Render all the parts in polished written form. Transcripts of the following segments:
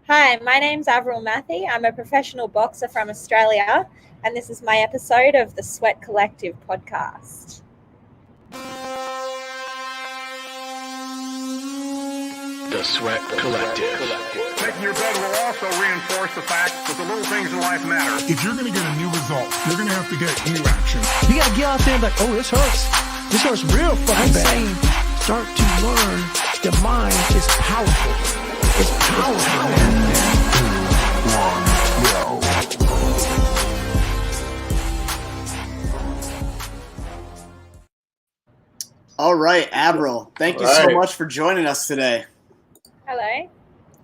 Hi, my name's Avril Mathie. I'm a professional boxer from Australia, and this is my episode of the Sweat Collective podcast. The Sweat Collective. Making your bed will also reinforce the fact that the little things in life matter. If you're going to get a new result, you're going to have to get new action. You got to get out there and be like, oh, this hurts. This hurts real fucking bad. I'm saying start to learn the mind is powerful. It's powerful, man. All right, Avril, thank you so much for joining us today. Hello.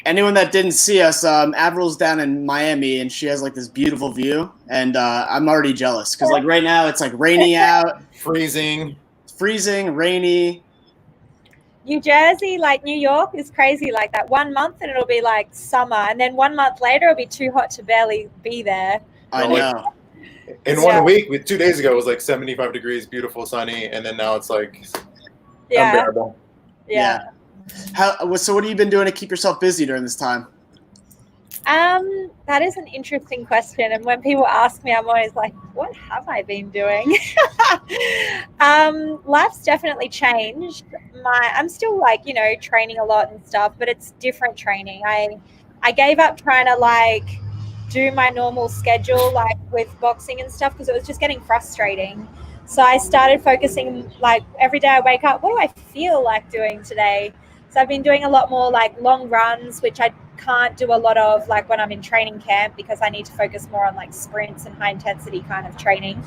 Anyone that didn't see us, Avril's down in Miami, and she has like this beautiful view, and I'm already jealous because like right now it's like rainy out, freezing, rainy. New Jersey, like New York, is crazy like that. 1 month and it'll be like summer, and then 1 month later it'll be too hot to barely be there. I know. In 1 week, 2 days ago, it was like 75 degrees, beautiful, sunny, and then now it's like unbearable. Yeah. So what have you been doing to keep yourself busy during this time? That is an interesting question, and when people ask me, I'm always like, what have I been doing? Life's definitely changed. I'm still like, training a lot and stuff, but it's different training. I gave up trying to like do my normal schedule like with boxing and stuff because it was just getting frustrating. So I started focusing like every day I wake up, what do I feel like doing today? So I've been doing a lot more like long runs, which I can't do a lot of like when I'm in training camp because I need to focus more on like sprints and high intensity kind of training.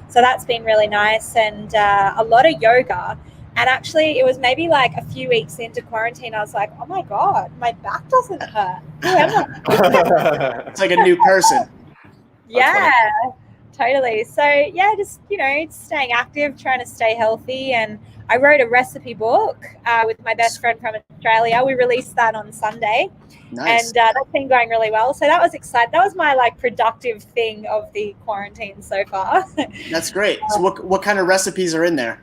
So that's been really nice, and a lot of yoga. And actually it was maybe like a few weeks into quarantine, I was like, oh my God, my back doesn't hurt. Who am I? It's like a new person. Yeah, totally. So yeah, just, staying active, trying to stay healthy. And I wrote a recipe book with my best friend from Australia. We released that on Sunday. Nice. And that's been going really well. So that was exciting. That was my like productive thing of the quarantine so far. That's great. So what kind of recipes are in there?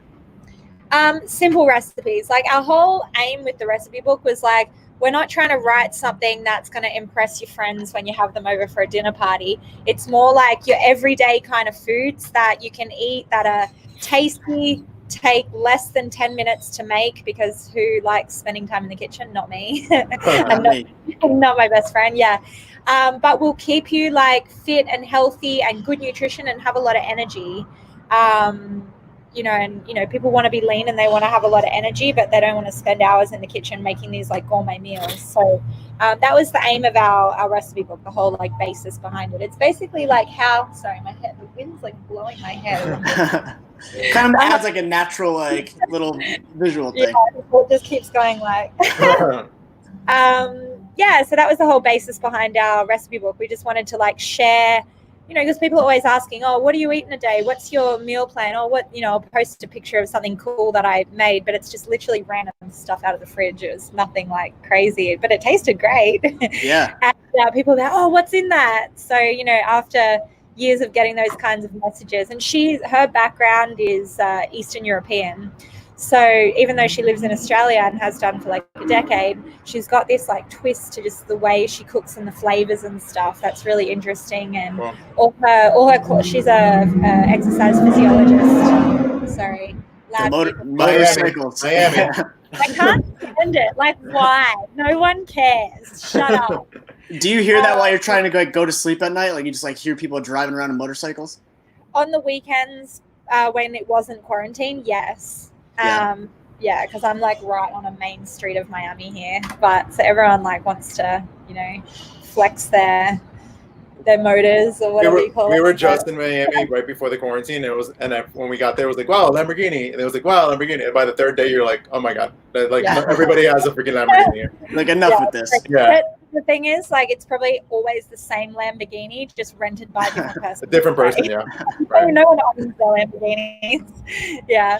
Simple recipes. Like our whole aim with the recipe book was like, we're not trying to write something that's going to impress your friends when you have them over for a dinner party. It's more like your everyday kind of foods that you can eat that are tasty, take less than 10 minutes to make, because who likes spending time in the kitchen? Not me. Not my best friend. Yeah. But will keep you like fit and healthy and good nutrition and have a lot of energy. People want to be lean and they want to have a lot of energy, but they don't want to spend hours in the kitchen making these like gourmet meals. So that was the aim of our recipe book, the whole like basis behind it. It's basically like the wind's like blowing my hair. Kind of adds like a natural like little visual thing. Yeah, it just keeps going like. So that was the whole basis behind our recipe book. We just wanted to like share, because people are always asking, oh, what do you eat in a day? What's your meal plan? Or what, I'll post a picture of something cool that I made, but it's just literally random stuff out of the fridge. It was nothing like crazy, but it tasted great. Yeah. And people are like, oh, what's in that? So, after years of getting those kinds of messages, and her background is Eastern European. So even though she lives in Australia and has done for like a decade, she's got this like twist to just the way she cooks and the flavors and stuff. That's really interesting. And she's a exercise physiologist. Sorry. Motorcycles. Miami. I can't stand it. Like, why? No one cares. Shut up. Do you hear that while you're trying to go to sleep at night? Like you just like hear people driving around in motorcycles? On the weekends when it wasn't quarantine, yes. Because I'm like right on a main street of Miami here, but so everyone like wants to, flex their motors or whatever you call it. We were just in Miami right before the quarantine. When we got there, it was like, wow, Lamborghini. And it was like, wow, Lamborghini. And by the third day, you're like, oh my God, everybody has a freaking Lamborghini here. Like enough with this. Yeah. But the thing is, like, it's probably always the same Lamborghini, just rented by a different person. A different person, yeah. Right. No one owns the Lamborghinis. Yeah.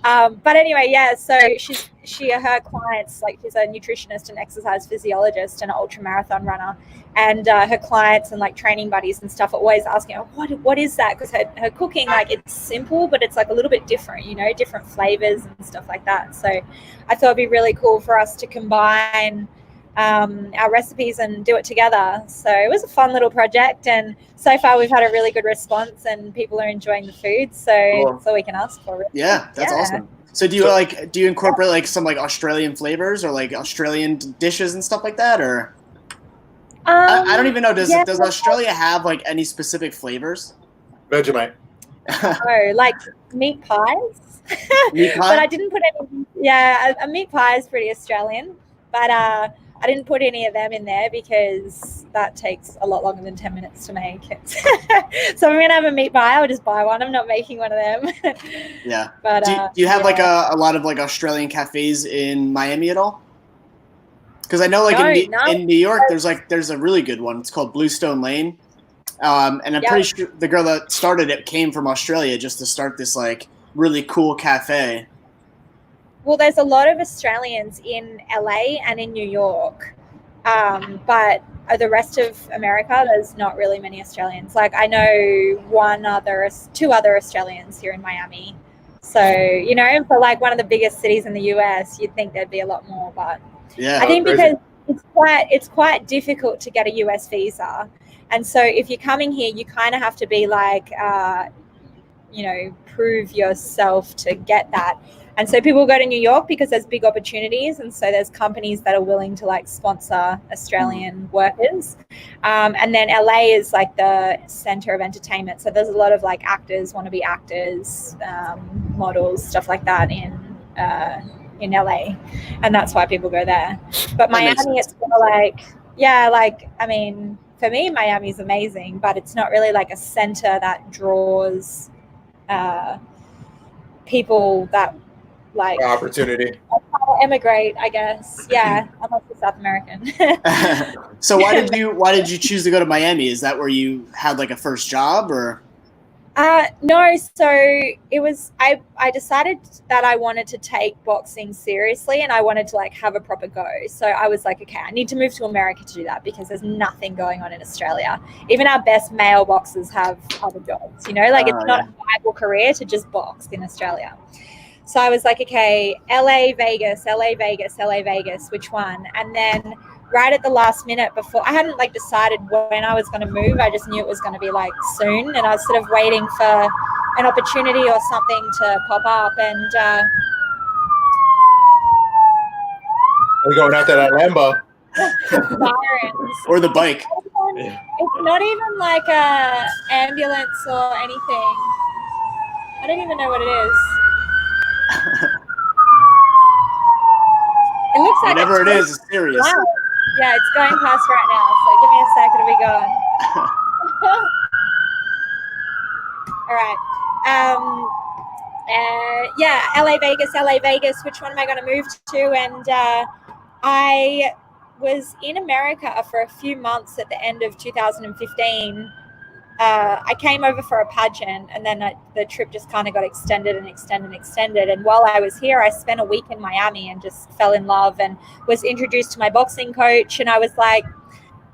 But anyway, yeah, so her clients, like she's a nutritionist and exercise physiologist and an ultra marathon runner, and her clients and like training buddies and stuff are always asking, oh, what is that? Because her cooking, like, it's simple, but it's like a little bit different, different flavors and stuff like that. So I thought it'd be really cool for us to combine our recipes and do it together. So it was a fun little project, and so far we've had a really good response and people are enjoying the food. So Cool. that's all we can ask for. Really. Yeah, that's awesome. So do you incorporate like some like Australian flavors or like Australian dishes and stuff like that, or I don't even know. Does Australia have like any specific flavors? Vegemite. Oh, like meat pies. Meat pie? But I didn't put any. Yeah, a meat pie is pretty Australian, but I didn't put any of them in there because that takes a lot longer than 10 minutes to make. So if I'm gonna have a meat pie, I'll just buy one. I'm not making one of them. Yeah. But do you have like a lot of like Australian cafes in Miami at all? Because I know like in New York, there's a really good one. It's called Bluestone Lane, and I'm pretty sure the girl that started it came from Australia just to start this like really cool cafe. Well, there's a lot of Australians in LA and in New York, but the rest of America, there's not really many Australians. Like I know two other Australians here in Miami. So, you know, for like one of the biggest cities in the US, you'd think there'd be a lot more, but yeah, I think because it's quite difficult to get a US visa. And so if you're coming here, you kind of have to be like, you know, prove yourself to get that. And so people go to New York because there's big opportunities. And so there's companies that are willing to like sponsor Australian workers. And then LA is like the center of entertainment. So there's a lot of like actors, wannabe actors, models, stuff like that in LA. And that's why people go there. But Miami, it's more like, I mean, for me, Miami's amazing, but it's not really like a center that draws people that like opportunity emigrate, I guess. Yeah, unless you're South American. So why did you choose to go to Miami? Is that where you had like a first job or? No, so it was I decided that I wanted to take boxing seriously and I wanted to like have a proper go. So I was like, okay, I need to move to America to do that because there's nothing going on in Australia. Even our best male boxers have other jobs, you know, like it's not a viable career to just box in Australia. So I was like, okay, LA, Vegas, which one? And then right at the last minute before, I hadn't like decided when I was going to move. I just knew it was going to be like soon. And I was sort of waiting for an opportunity or something to pop up. And we're going out to that Lambo. Or the bike. It's not even like a ambulance or anything. I don't even know what it is. It looks like whatever it is, it's serious. Wow. Yeah, it's going past right now, so give me a second to be gone. All right. Yeah, LA, Vegas. Which one am I going to move to? And I was in America for a few months at the end of 2015. I came over for a pageant, and then the trip just kind of got extended. And while I was here, I spent a week in Miami and just fell in love and was introduced to my boxing coach. And I was like,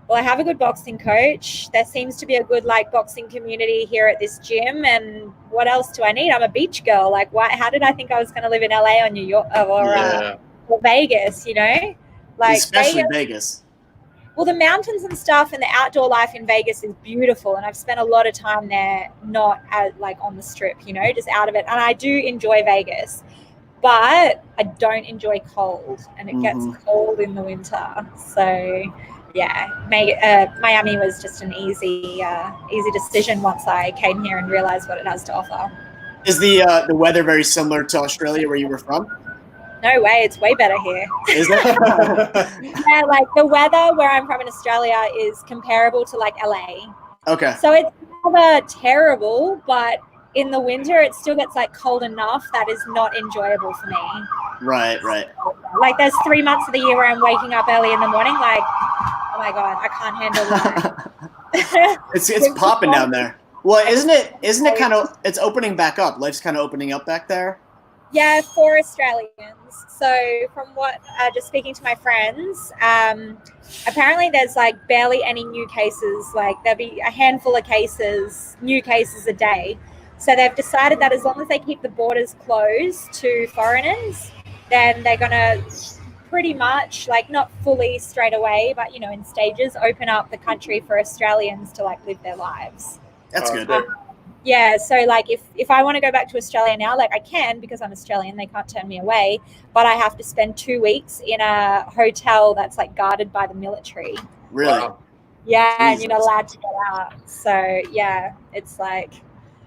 well, I have a good boxing coach. There seems to be a good like boxing community here at this gym. And what else do I need? I'm a beach girl. Like, how did I think I was going to live in LA or New York or Vegas, you know? Like especially Vegas. Well, the mountains and stuff and the outdoor life in Vegas is beautiful. And I've spent a lot of time there, not like on the strip, you know, just out of it. And I do enjoy Vegas, but I don't enjoy cold, and it gets cold in the winter. So yeah, Miami was just an easy decision once I came here and realized what it has to offer. Is the weather very similar to Australia where you were from? No way, it's way better here. Is it? Yeah, like the weather where I'm from in Australia is comparable to like LA. Okay. So it's never terrible, but in the winter it still gets like cold enough that is not enjoyable for me. Right. Like there's 3 months of the year where I'm waking up early in the morning like, oh my God, I can't handle that. It's popping down there. Well, isn't it kind of, it's opening back up. Life's kind of opening up back there. Yeah, for Australians. So from what, just speaking to my friends, apparently there's like barely any new cases. Like there'll be a handful of new cases a day. So they've decided that as long as they keep the borders closed to foreigners, then they're going to pretty much, like not fully straight away, but you know, in stages, open up the country for Australians to like live their lives. That's good. Yeah, so like if I want to go back to Australia now, like I can because I'm Australian, they can't turn me away, but I have to spend 2 weeks in a hotel that's like guarded by the military. Really? Wow. Yeah, Jesus. and you're not allowed to get out. So yeah, it's like,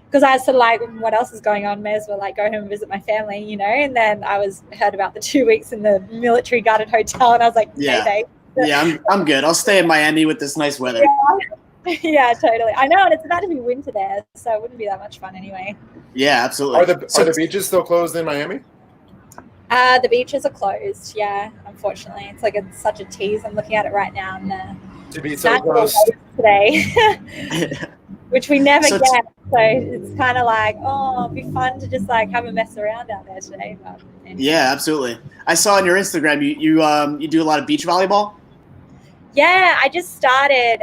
because I was sort of like, what else is going on? May as well like go home and visit my family, you know. And then I heard about the 2 weeks in the military guarded hotel, and I was like, okay, yeah, I'm good. I'll stay in Miami with this nice weather. Yeah, totally. I know, and it's about to be winter there, so it wouldn't be that much fun anyway. Yeah, absolutely. Are the beaches still closed in Miami? The beaches are closed. Yeah, unfortunately, it's like such a tease. I'm looking at it right now, and To be so close today, which we never get. So it's kind of like, oh, it'd be fun to just like have a mess around out there today. But anyway. Yeah, absolutely. I saw on your Instagram you do a lot of beach volleyball. Yeah, I just started.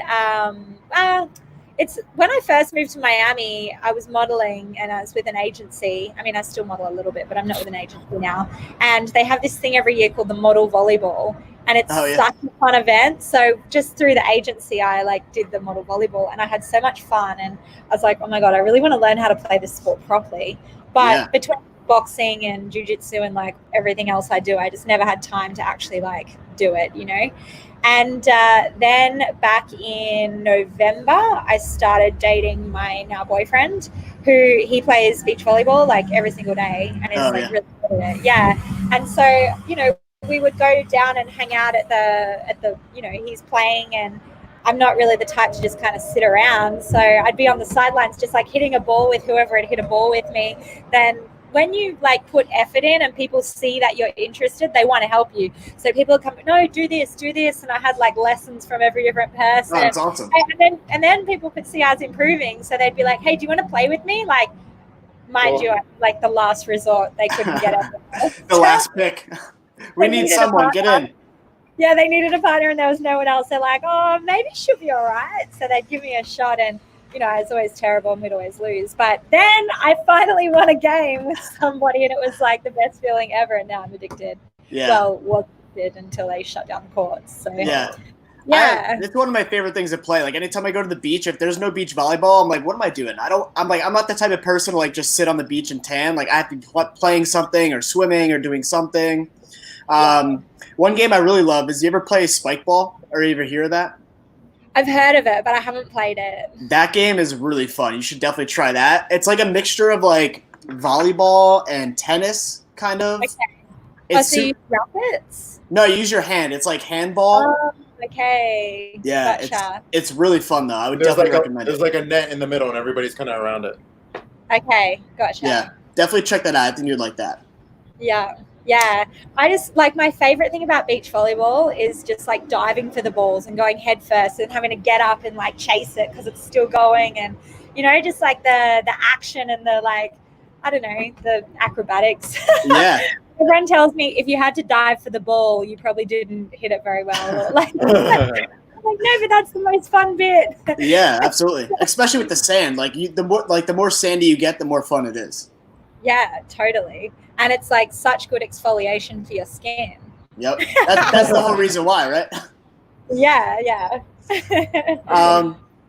It's when I first moved to Miami, I was modeling and I was with an agency. I mean, I still model a little bit, but I'm not with an agency now. And they have this thing every year called the Model Volleyball. And it's such a fun event. So just through the agency, I like did the Model Volleyball and I had so much fun. And I was like, oh my God, I really want to learn how to play this sport properly. But between boxing and jiu-jitsu and like everything else I do, I just never had time to actually like do it, you know? And then back in November, I started dating my now boyfriend, who he plays beach volleyball like every single day, and is really good at it. Yeah, and so you know we would go down and hang out at the you know he's playing, and I'm not really the type to just kind of sit around, so I'd be on the sidelines just like hitting a ball with whoever had hit a ball with me. Then when you like put effort in and people see that you're interested, they want to help you. So people come, no, do this. And I had like lessons from every different person. Oh, that's awesome. And then people could see I was improving. So they'd be like, hey, do you want to play with me? Like, mind you, like the last resort, they couldn't get it. The last pick. We need someone, get in. Yeah, they needed a partner and there was no one else. They're like, oh, maybe she'll be all right. So they'd give me a shot, and you know, I was always terrible and we'd always lose. But then I finally won a game with somebody and it was like the best feeling ever. And now I'm addicted. Yeah. Well, was addicted until they shut down the courts. So yeah. It's one of my favorite things to play. Like anytime I go to the beach, if there's no beach volleyball, I'm like, what am I doing? I'm not the type of person to like just sit on the beach and tan. Like I have to be playing something or swimming or doing something. One game I really love is, you ever play spike ball, or you ever hear of that? I've heard of it, but I haven't played it. That game is really fun. You should definitely try that. It's like a mixture of like volleyball and tennis, kind of. Okay. So you use rackets? No, you use your hand. It's like handball. Oh, okay. Yeah, gotcha. it's really fun though. I would definitely recommend it. There's like a net in the middle, and everybody's kind of around it. Okay, gotcha. Yeah, definitely check that out. I think you'd like that. Yeah, I just like, my favorite thing about beach volleyball is just like diving for the balls and going head first and having to get up and like chase it because it's still going, and you know, just like the action and the like, I don't know, the acrobatics. Yeah. Everyone tells me if you had to dive for the ball, you probably didn't hit it very well. Like, no, but that's the most fun bit. Yeah, absolutely. Especially with the sand. Like the more sandy you get, the more fun it is. Yeah, totally. And it's like such good exfoliation for your skin. Yep. That's the whole reason why, right? Yeah.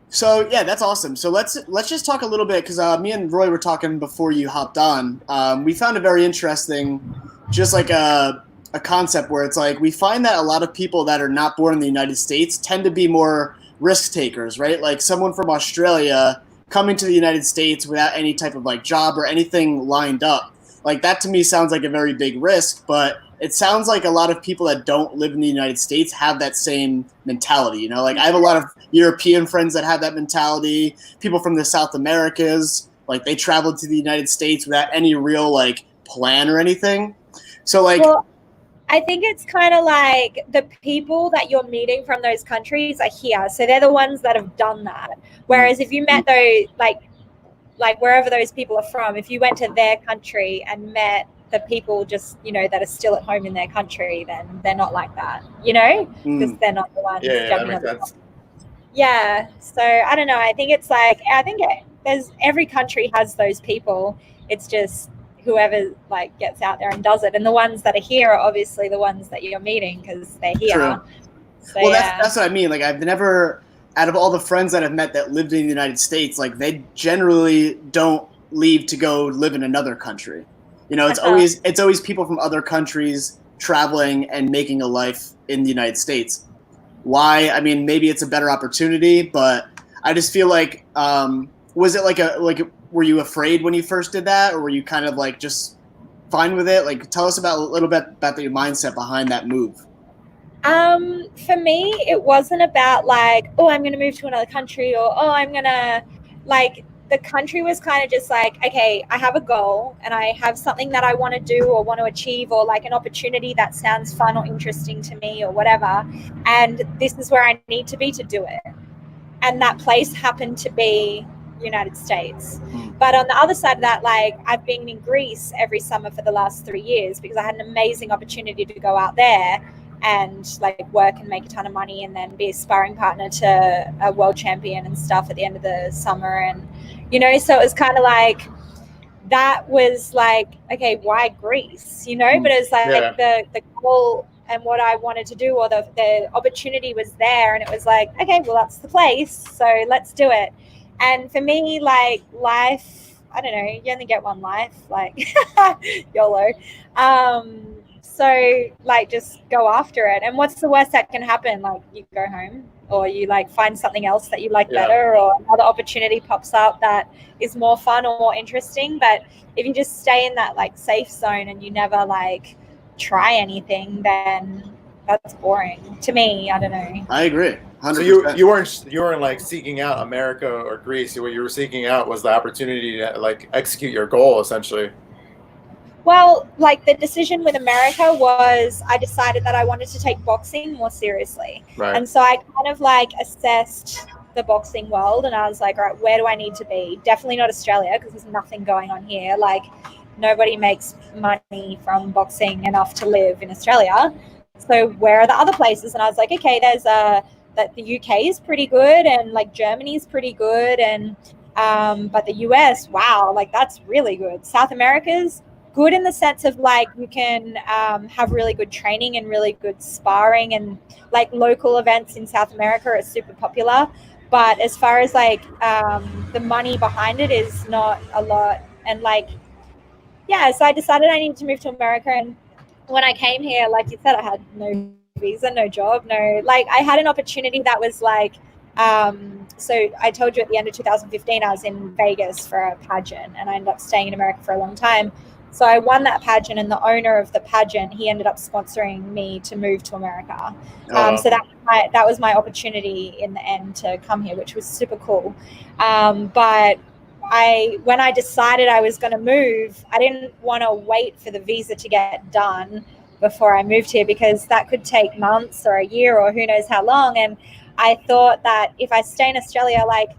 So yeah, that's awesome. So let's just talk a little bit, because me and Roy were talking before you hopped on. We found it very interesting, just like a concept where it's like, we find that a lot of people that are not born in the United States tend to be more risk takers, right? Like someone from Australia coming to the United States without any type of like job or anything lined up. Like that to me sounds like a very big risk, but it sounds like a lot of people that don't live in the United States have that same mentality. You know, like I have a lot of European friends that have that mentality. People from the South Americas, like they traveled to the United States without any real like plan or anything. So like, well, I think it's kind of like the people that you're meeting from those countries are here. So they're the ones that have done that. Whereas if you met those, like wherever those people are from, if you went to their country and met the people just, you know, that are still at home in their country, then they're not like that, you know, because they're not the ones jumping on the top. Yeah. So I don't know. I think it's like, there's every country has those people. It's just, whoever like gets out there and does it. And the ones that are here are obviously the ones that you're meeting because they're here. True. So, well, that's what I mean. Like, I've never, out of all the friends that I've met that lived in the United States, like, they generally don't leave to go live in another country. You know, it's always people from other countries traveling and making a life in the United States. Why? I mean, maybe it's a better opportunity, but I just feel like, was it were you afraid when you first did that, or were you kind of like just fine with it? Like, tell us a little bit about your mindset behind that move. For me, it wasn't about like, oh, I'm going to move to another country, or, oh, I'm going to, like, the country was kind of just like, okay, I have a goal and I have something that I want to do or want to achieve, or like an opportunity that sounds fun or interesting to me or whatever. And this is where I need to be to do it. And that place happened to be United States. But on the other side of that, like, I've been in Greece every summer for the last 3 years because I had an amazing opportunity to go out there and like work and make a ton of money and then be a sparring partner to a world champion and stuff at the end of the summer. And, you know, so it was kind of like, that was like, okay, why Greece, you know? But it was like the goal and what I wanted to do, or the opportunity was there, and it was like, okay, well, that's the place, so let's do it. And for me, like, life, I don't know, you only get one life, like, YOLO. So, like, just go after it. And what's the worst that can happen? Like, you go home, or you, like, find something else that you like better, or another opportunity pops up that is more fun or more interesting. But if you just stay in that, like, safe zone and you never, like, try anything, then that's boring to me. I don't know. I agree. 100%. So you weren't like seeking out America or Greece. What you were seeking out was the opportunity to like execute your goal, essentially. Well, like, the decision with America was I decided that I wanted to take boxing more seriously. Right. And so I kind of like assessed the boxing world, and I was like, all right, where do I need to be? Definitely not Australia, because there's nothing going on here. Like, nobody makes money from boxing enough to live in Australia. So where are the other places? And I was like, okay, there's that the UK is pretty good, and like Germany is pretty good, and but the US, wow, like, that's really good. South America's good in the sense of like you can have really good training and really good sparring, and like local events in South America are super popular. But as far as like the money behind it is not a lot. And like, yeah, so I decided I needed to move to America. And when I came here, like you said, I had no visa, no job, no, like, I had an opportunity that was like, so I told you at the end of 2015, I was in Vegas for a pageant, and I ended up staying in America for a long time. So I won that pageant, and the owner of the pageant, he ended up sponsoring me to move to America. So that was my opportunity in the end to come here, which was super cool. But when I decided I was going to move, I didn't want to wait for the visa to get done before I moved here, because that could take months or a year or who knows how long. And I thought that if I stay in Australia, like,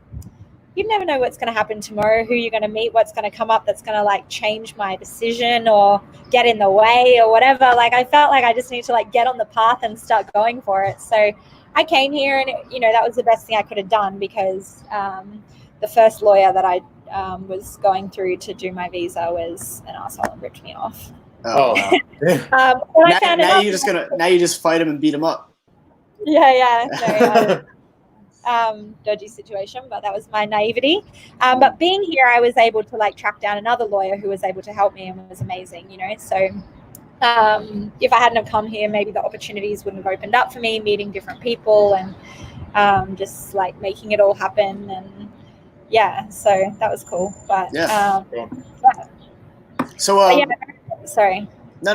you never know what's going to happen tomorrow, who you're going to meet, what's going to come up that's going to like change my decision or get in the way or whatever. Like, I felt like I just need to like get on the path and start going for it. So I came here, and that was the best thing I could have done, because the first lawyer that I was going through to do my visa was an asshole and ripped me off. Oh, wow. Now you just fight him and beat him up. Yeah. Dodgy situation, but that was my naivety. But being here, I was able to like track down another lawyer who was able to help me, and was amazing, So if I hadn't have come here, maybe the opportunities wouldn't have opened up for me, meeting different people and just like making it all happen. And yeah, so that was cool. But sorry. No,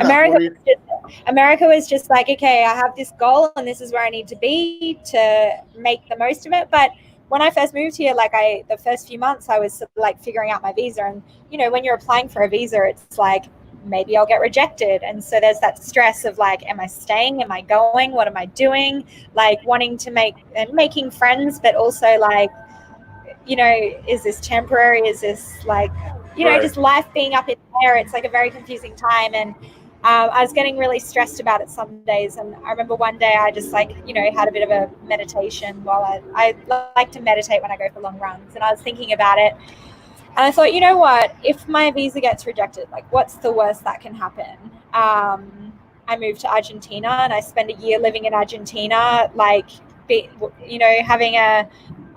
America was just like, okay, I have this goal and this is where I need to be to make the most of it. But when I first moved here, like the first few months, I was sort of like figuring out my visa. And, when you're applying for a visa, it's like, maybe I'll get rejected. And so there's that stress of like, am I staying? Am I going? What am I doing? Like wanting to making friends, but also like, is this temporary? Is this like, just life being up in the air? It's like a very confusing time. And I was getting really stressed about it some days. And I remember one day I just like, had a bit of a meditation while I like to meditate when I go for long runs. And I was thinking about it. And I thought, you know what, if my visa gets rejected, like what's the worst that can happen? I moved to Argentina and I spent a year living in Argentina, like, having a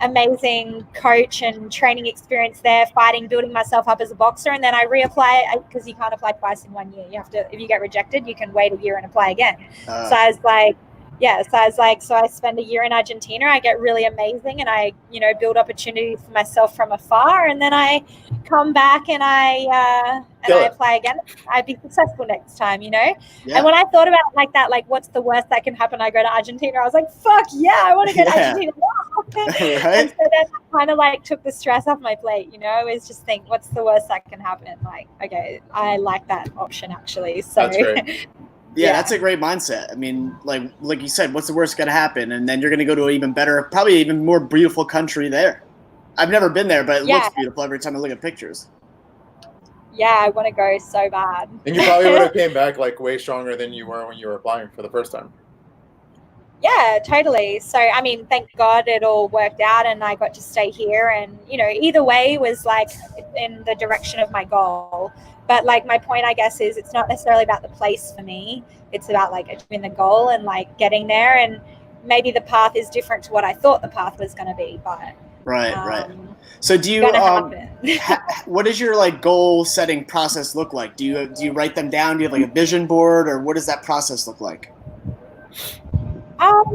amazing coach and training experience there, fighting, building myself up as a boxer. And then I reapply, because you can't apply twice in 1 year. You have to, if you get rejected, you can wait a year and apply again. So I was like, so I spend a year in Argentina, I get really amazing, and I, build opportunities for myself from afar, and then I come back and I apply again. I'd be successful next time, Yeah. And when I thought about it like that, like what's the worst that can happen? I go to Argentina. I was like, fuck yeah, I want to go to Argentina now. Right? And so then I kind of like took the stress off my plate, is just think, what's the worst that can happen? Like, okay, I like that option actually. So that's great. Yeah, that's a great mindset. I mean, like you said, what's the worst going to happen? And then you're going to go to an even better, probably even more beautiful country there. I've never been there, but it looks beautiful every time I look at pictures. Yeah, I want to go so bad. And you probably would have came back like way stronger than you were when you were applying for the first time. Yeah, totally. So, I mean, thank God it all worked out and I got to stay here. And, either way was like in the direction of my goal. But like my point, I guess, is it's not necessarily about the place for me. It's about like achieving the goal and like getting there. And maybe the path is different to what I thought the path was going to be. But right. So do you what does your like goal setting process look like? Do you write them down? Do you have like a vision board, or what does that process look like?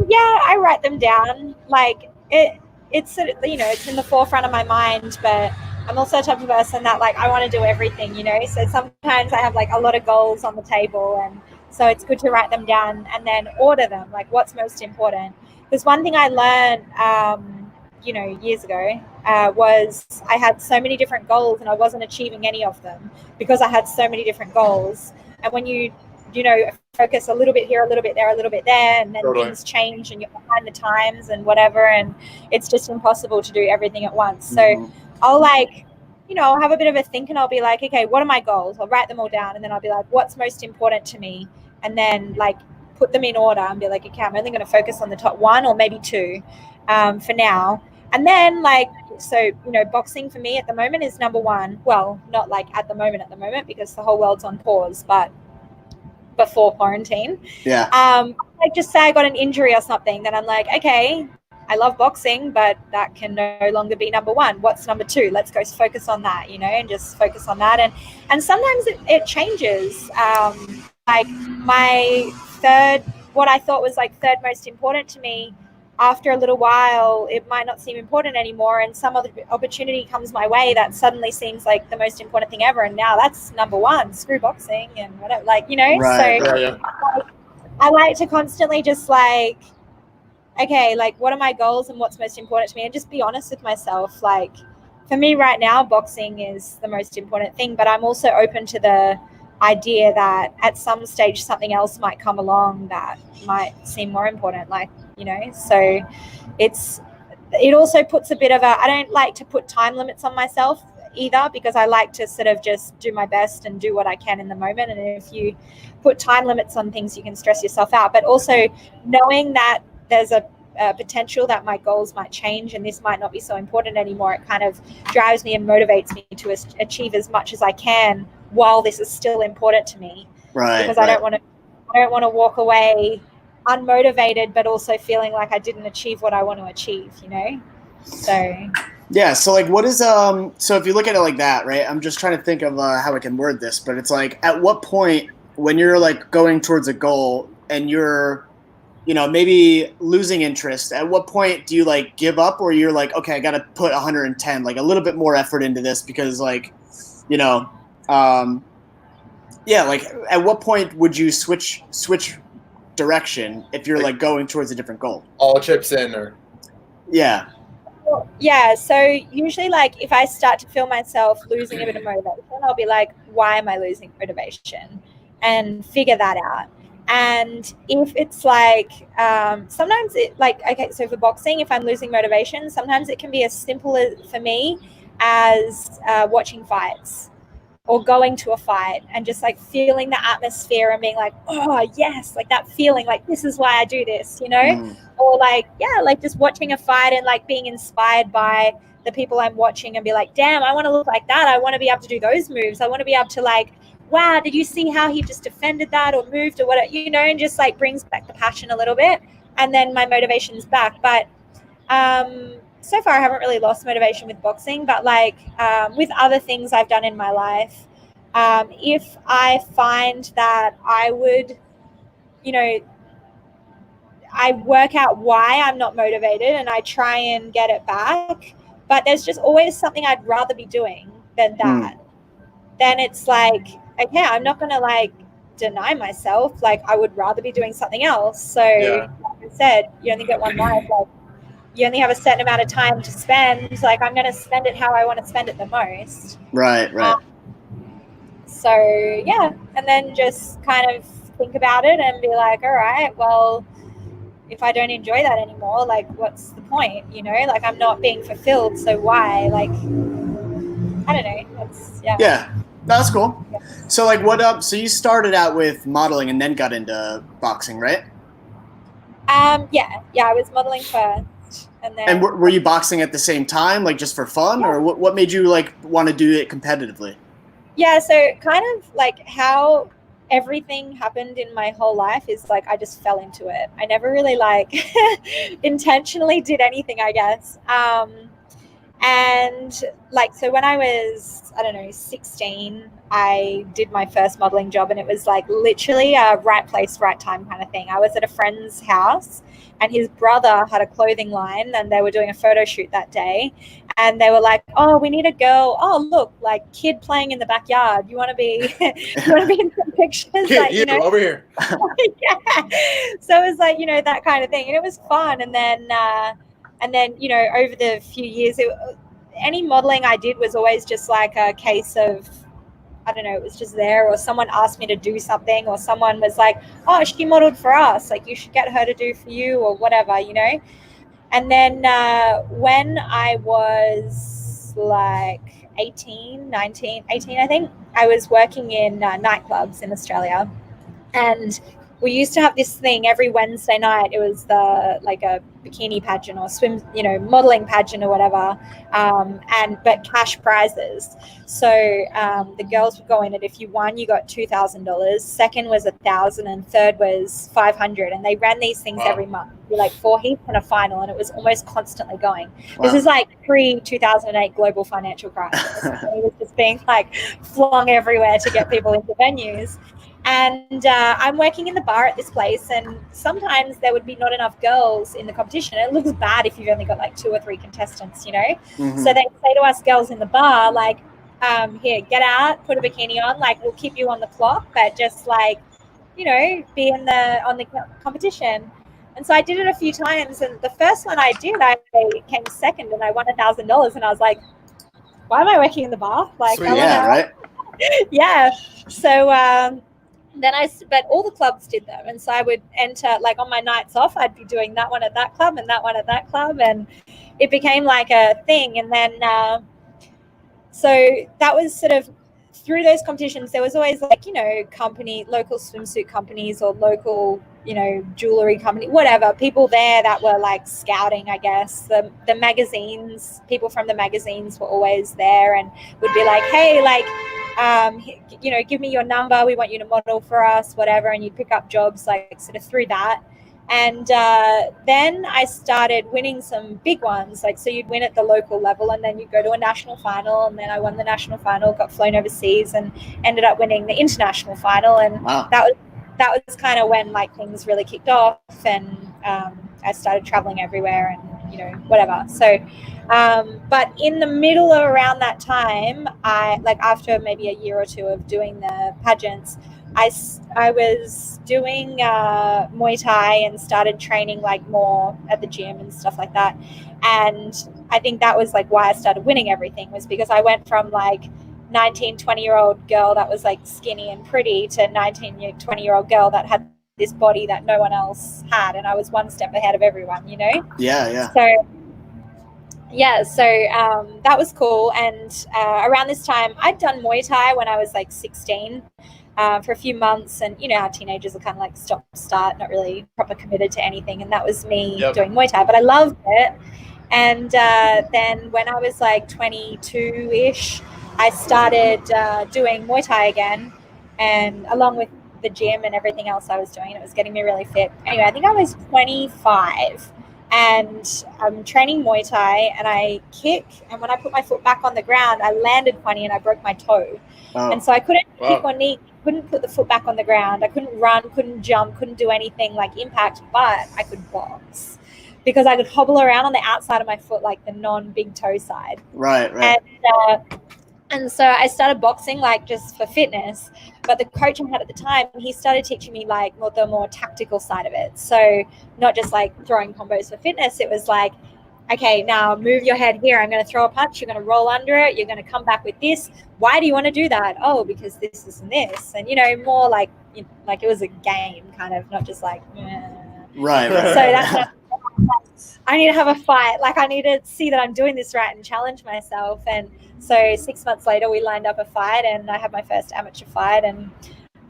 Yeah, I write them down. Like it's it's in the forefront of my mind, but I'm also a type of person that like I want to do everything, So sometimes I have like a lot of goals on the table, and so it's good to write them down and then order them, like what's most important. Because one thing I learned, years ago, was I had so many different goals and I wasn't achieving any of them because I had so many different goals. And when you focus a little bit here, a little bit there, a little bit there, and then things change and you're behind the times and whatever, and it's just impossible to do everything at once. So I'll I'll have a bit of a think and I'll be like, okay, what are my goals? I'll write them all down and then I'll be like, what's most important to me? And then like put them in order and be like, okay, I'm only going to focus on the top one or maybe two for now. And then boxing for me at the moment is number one. Well, not like at the moment because the whole world's on pause, but before quarantine. Yeah. Like just say I got an injury or something, then I'm like, okay, I love boxing, but that can no longer be number one. What's number two? Let's go focus on that, and just focus on that. And sometimes it changes. Like what I thought was like third most important to me, after a little while, it might not seem important anymore, and some other opportunity comes my way that suddenly seems like the most important thing ever, and now that's number one. Screw boxing and whatever, Right, so yeah. I like to constantly just like, okay, like what are my goals and what's most important to me, and just be honest with myself. Like for me right now, boxing is the most important thing, but I'm also open to the idea that at some stage something else might come along that might seem more important, so it also puts a bit of I don't like to put time limits on myself either, because I like to sort of just do my best and do what I can in the moment. And if you put time limits on things, you can stress yourself out. But also knowing that there's a potential that my goals might change and this might not be so important anymore, it kind of drives me and motivates me to achieve as much as I can while this is still important to me. Right. Because I don't want to walk away unmotivated, but also feeling like I didn't achieve what I want to achieve, So yeah, so like what is so if you look at it like that, right? I'm just trying to think of how I can word this, but it's like at what point when you're like going towards a goal and you're maybe losing interest, at what point do you like give up, or you're like, okay, I got to put 110, like a little bit more effort into this because like, like at what point would you switch direction if you're like going towards a different goal? All chips in, or yeah, so usually like if I start to feel myself losing a bit of motivation, I'll be like, why am I losing motivation, and figure that out. And if it's like sometimes it like, okay, so for boxing, if I'm losing motivation, sometimes it can be as simple as for me as watching fights. or going to a fight and just like feeling the atmosphere and being like, oh yes, like that feeling, like this is why I do this, you know? Or like, yeah, like just watching a fight and like being inspired by the people I'm watching and be like, damn, I want to look like that. I want to be able to do those moves. I want to be able to like, wow, did you see how he just defended that or moved or whatever, you know, and just like brings back the passion a little bit. And then my motivation's back. But so far I haven't really lost motivation with boxing, but like with other things I've done in my life, if I find that I would, you know, I work out why I'm not motivated and I try and get it back, but there's just always something I'd rather be doing than that. Then it's like, okay, I'm not going to like deny myself. Like I would rather be doing something else. So like I said, you only get one life. Like you only have a certain amount of time to spend. Like I'm going to spend it how I want to spend it the most. Right. So yeah, and then just kind of think about it and be like, all right, well, if I don't enjoy that anymore, like what's the point, you know? Like I'm not being fulfilled, so why? Like I don't know. Yeah, that's cool. Yeah. So like so you started out with modeling and then got into boxing, right? Yeah, I was modeling first, and then. And were you boxing at the same time, like just for fun, or what made you like want to do it competitively? Yeah, so kind of like how everything happened in my whole life is like I just fell into it. I never really like intentionally did anything, I guess. And like, so when I was, I don't know, 16, I did my first modeling job, and it was like literally a right place, right time kind of thing. I was at a friend's house and his brother had a clothing line and they were doing a photo shoot that day. And they were like, oh, we need a girl. Oh, look, like kid playing in the backyard. You want to be, in some pictures? Kid, like, you know, over here. Yeah. So it was like, you know, that kind of thing. And it was fun. And then, you know, over the few years, any modeling I did was always just like a case of, I don't know, it was just there, or someone asked me to do something, or someone was like, oh, she modeled for us, like you should get her to do for you, or whatever, you know. And then when I was like 18, I think, I was working in nightclubs in Australia. And we used to have this thing every Wednesday night. It was like a bikini pageant or swim, you know, modeling pageant or whatever, but cash prizes. So the girls would go in, and if you won, you got $2,000. Second was $1,000, and third was $500. And they ran these things every month. Like 4 heats and a final, and it was almost constantly going. This is like pre-2008 global financial crisis. It was just being like flung everywhere to get people into venues. And I'm working in the bar at this place, and sometimes there would be not enough girls in the competition. It looks bad if you've only got like 2 or 3 contestants, you know. Mm-hmm. So they say to us girls in the bar, like, here, get out, put a bikini on, like we'll keep you on the clock, but just like, you know, be on the competition. And so I did it a few times, and the first one I did, I came second, and I won $1,000, and I was like, why am I working in the bar? Like, sweet, yeah, right? Yeah. So but all the clubs did them, and so I would enter, like on my nights off, I'd be doing that one at that club and that one at that club, and it became like a thing. And then so that was sort of through those competitions. There was always like, you know, local swimsuit companies or local, you know, jewelry company, whatever, people there that were like scouting, I guess. The magazines, people from the magazines were always there and would be like, hey, like, you know, give me your number, we want you to model for us, whatever. And you'd pick up jobs like sort of through that. And then I started winning some big ones. Like, so you'd win at the local level, and then you'd go to a national final. And then I won the national final, got flown overseas, and ended up winning the international final. And wow. that was kind of when like things really kicked off, and I started traveling everywhere, and, you know, whatever. So, but in the middle of around that time, after maybe a year or 2 of doing the pageants, I was doing Muay Thai and started training like more at the gym and stuff like that. And I think that was like why I started winning everything, was because I went from like 19, 20-year-old girl that was like skinny and pretty to 19, 20-year-old girl that had this body that no one else had. And I was one step ahead of everyone, you know? Yeah. So, yeah, so that was cool. And around this time, I'd done Muay Thai when I was like 16 for a few months. And you know how teenagers are kind of like stop, start, not really proper committed to anything. And that was me doing Muay Thai, but I loved it. And then when I was like 22-ish, I started doing Muay Thai again. And along with the gym and everything else I was doing, it was getting me really fit. Anyway, I think I was 25. And I'm training Muay Thai and I kick, and when I put my foot back on the ground, I landed funny and I broke my toe. And so I couldn't kick or knee, couldn't put the foot back on the ground. I couldn't run, couldn't jump, couldn't do anything like impact, but I could box because I could hobble around on the outside of my foot, like the non-big toe side. Right. And so I started boxing like just for fitness, but the coach I had at the time, he started teaching me like the more tactical side of it. So not just like throwing combos for fitness. It was like, okay, now move your head here. I'm going to throw a punch. You're going to roll under it. You're going to come back with this. Why do you want to do that? Oh, because this and this. And, you know, more like, you know, like it was a game kind of, not just like, Right. So that's, I need to have a fight. Like I need to see that I'm doing this right and challenge myself. And so 6 months later, we lined up a fight and I had my first amateur fight and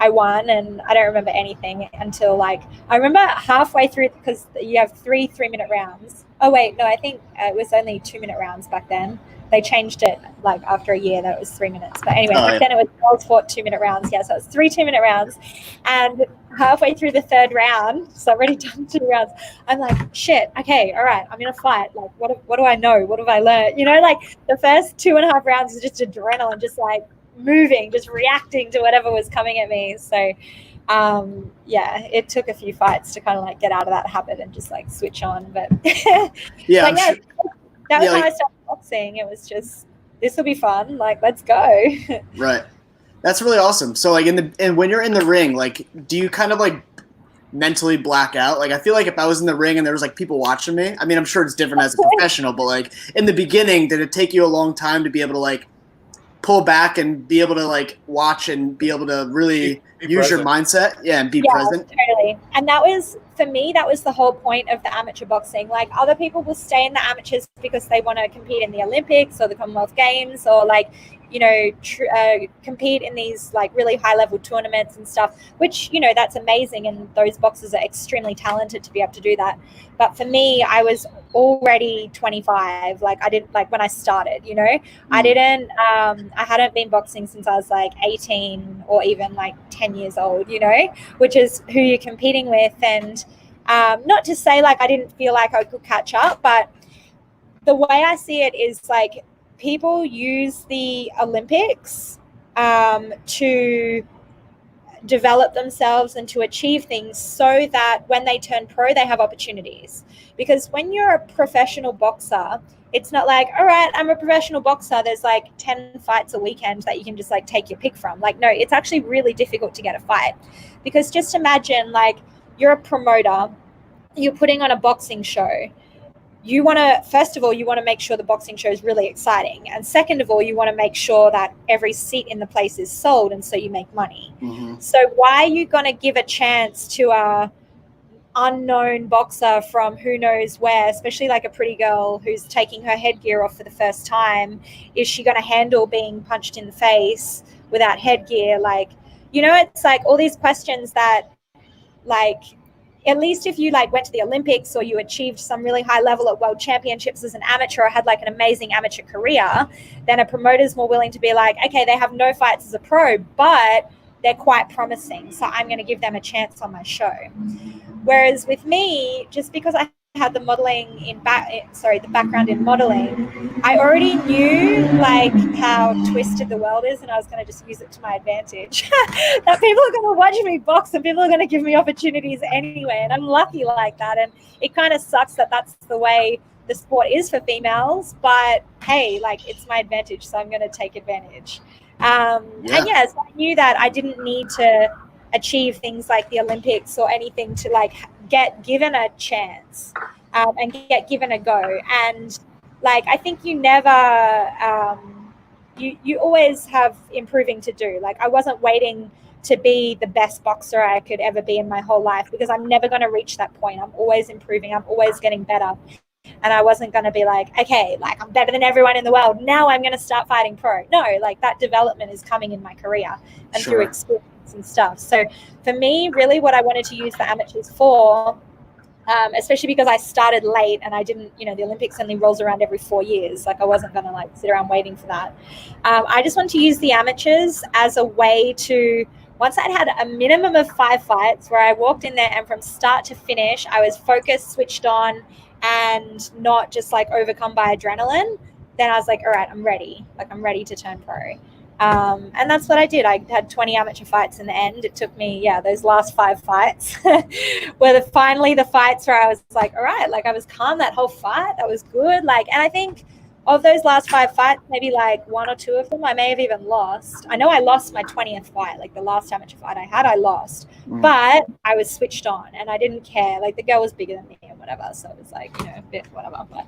I won. And I don't remember anything until like, I remember halfway through, because you have 3 3-minute rounds. Oh, wait, no, I think it was only 2-minute rounds back then. They changed it like after a year that it was 3 minutes. But anyway, back then it was girls fought 2-minute rounds. Yeah, so it was 3 2-minute rounds. And halfway through the 3rd round, so I've already done 2 rounds, I'm like, shit, okay, all right, I'm going to fight. Like, what do I know? What have I learned? You know, like the first 2.5 rounds was just adrenaline, just like moving, just reacting to whatever was coming at me. So, yeah, it took a few fights to kind of like get out of that habit and just like switch on. But yeah, that was how I started boxing. It was just, this will be fun. Like, let's go. Right. That's really awesome. So like and when you're in the ring, like, do you kind of like mentally black out? Like, I feel like if I was in the ring and there was like people watching me, I mean, I'm sure it's different as a professional, but like in the beginning, did it take you a long time to be able to like pull back and be able to like watch and be able to really use your mindset? Yeah. And be present. Totally. And that was, for me, that was the whole point of the amateur boxing. Like other people will stay in the amateurs because they want to compete in the Olympics or the Commonwealth Games or like, you know, compete in these like really high level tournaments and stuff, which, you know, that's amazing. And those boxers are extremely talented to be able to do that. But for me, I was already 25. Like I didn't, like when I started, you know, I hadn't been boxing since I was like 18 or even like 10 years old, you know, which is who you're competing with. And not to say like I didn't feel like I could catch up, but the way I see it is like people use the Olympics to develop themselves and to achieve things so that when they turn pro, they have opportunities. Because when you're a professional boxer, it's not like, all right, I'm a professional boxer, there's like 10 fights a weekend that you can just like take your pick from. Like, no, it's actually really difficult to get a fight. Because just imagine like you're a promoter, you're putting on a boxing show. You want to, first of all, you want to make sure the boxing show is really exciting. And second of all, you want to make sure that every seat in the place is sold and so you make money. Mm-hmm. So why are you going to give a chance to a unknown boxer from who knows where, especially like a pretty girl who's taking her headgear off for the first time? Is she going to handle being punched in the face without headgear? Like, you know, it's like all these questions that like, at least if you like went to the Olympics or you achieved some really high level at world championships as an amateur or had like an amazing amateur career, then a promoter's more willing to be like, okay, they have no fights as a pro, but they're quite promising, so I'm going to give them a chance on my show. Whereas with me, just because I had the the background in modeling, I already knew like how twisted the world is, and I was going to just use it to my advantage. That people are going to watch me box and people are going to give me opportunities anyway, and I'm lucky like that. And it kind of sucks that that's the way the sport is for females, but hey, like it's my advantage, so I'm going to take advantage. And yes, I knew that I didn't need to achieve things like the Olympics or anything to like get given a chance and get given a go. And like I think you never you always have improving to do. Like I wasn't waiting to be the best boxer I could ever be in my whole life, because I'm never going to reach that point. I'm always improving, I'm always getting better. And I wasn't going to be like, okay, like I'm better than everyone in the world. Now I'm going to start fighting pro. No, like that development is coming in my career and through experience and stuff. So for me, really what I wanted to use the amateurs for, especially because I started late and I didn't, you know, the Olympics only rolls around every 4 years. Like I wasn't going to like sit around waiting for that. I just wanted to use the amateurs as a way to, once I'd had a minimum of 5 fights where I walked in there and from start to finish, I was focused, switched on, and not just like overcome by adrenaline, then I was like, all right, I'm ready. Like I'm ready to turn pro. And that's what I did. I had 20 amateur fights in the end. It took me, those last 5 fights were finally the fights where I was like, all right, like I was calm that whole fight. That was good. Like, and I think of those last 5 fights, maybe like 1 or 2 of them, I may have even lost. I know I lost my 20th fight, like the last amateur fight I had, I lost, but I was switched on and I didn't care. Like the girl was bigger than me and whatever. So it was like, you know, a bit whatever, but,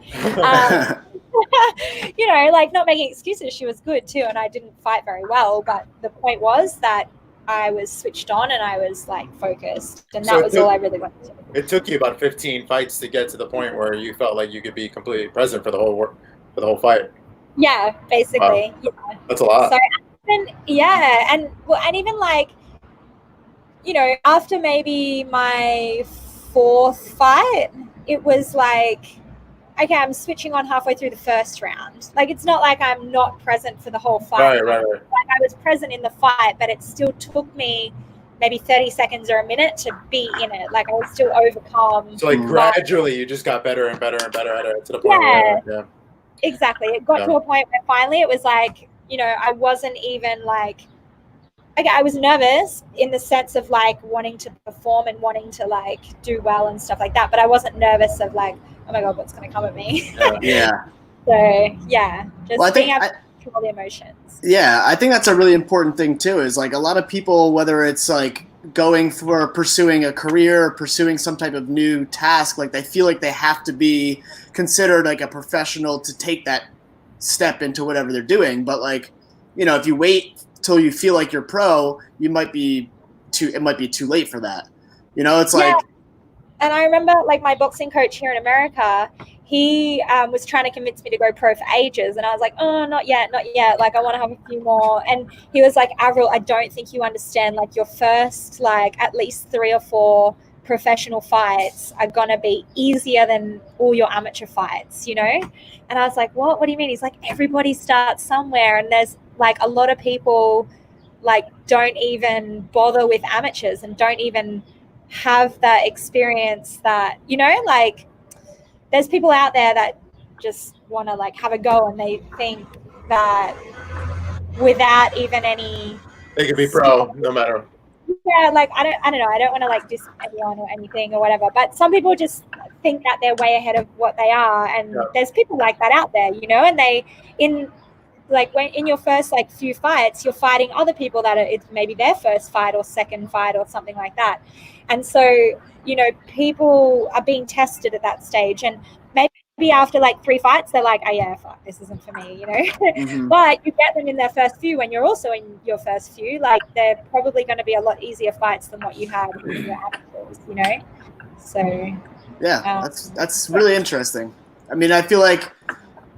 you know, like not making excuses. She was good too. And I didn't fight very well, but the point was that I was switched on and I was like focused, and that was all I really wanted to do. It took you about 15 fights to get to the point where you felt like you could be completely present for the whole fight. Yeah, basically. Wow. Yeah. That's a lot. So, and even like, you know, after maybe my 4th fight, it was like, okay, I'm switching on halfway through the first round. Like, it's not like I'm not present for the whole fight. Right. Like, I was present in the fight, but it still took me maybe 30 seconds or a minute to be in it. Like, I was still overcome. So, like, gradually, you just got better and better and better at it to the point where, exactly. It got to a point where finally it was like, you know, I wasn't even like, okay, I was nervous in the sense of like wanting to perform and wanting to like do well and stuff like that. But I wasn't nervous of like, oh my God, what's going to come at me? Yeah. So, yeah, just being able to control the emotions. Yeah, I think that's a really important thing too, is like a lot of people, whether it's like going for pursuing a career or pursuing some type of new task, like they feel like they have to be considered like a professional to take that step into whatever they're doing. But like, you know, if you wait till you feel like you're pro, it might be too late for that. You know, it's like. And I remember like my boxing coach here in America, he was trying to convince me to go pro for ages. And I was like, oh, not yet. Like, I want to have a few more. And he was like, Avril, I don't think you understand, like your first, like at least 3 or 4 professional fights are going to be easier than all your amateur fights, you know? And I was like, what do you mean? He's like, everybody starts somewhere. And there's like a lot of people like don't even bother with amateurs and don't even have that experience that, you know, like there's people out there that just want to like have a go and they think that without even any they could be pro no matter. Yeah, like I don't know, I don't want to like diss anyone or anything or whatever, but some people just think that they're way ahead of what they are, and there's people like that out there, you know, and when in your first like few fights you're fighting other people that it's maybe their first fight or second fight or something like that. And so, you know, people are being tested at that stage, and maybe after like 3 fights they're like, oh yeah, fuck, this isn't for me, you know. Mm-hmm. But you get them in their first few when you're also in your first few, like they're probably going to be a lot easier fights than what you had in your amateurs, you know. So yeah, that's really interesting. I mean, I feel like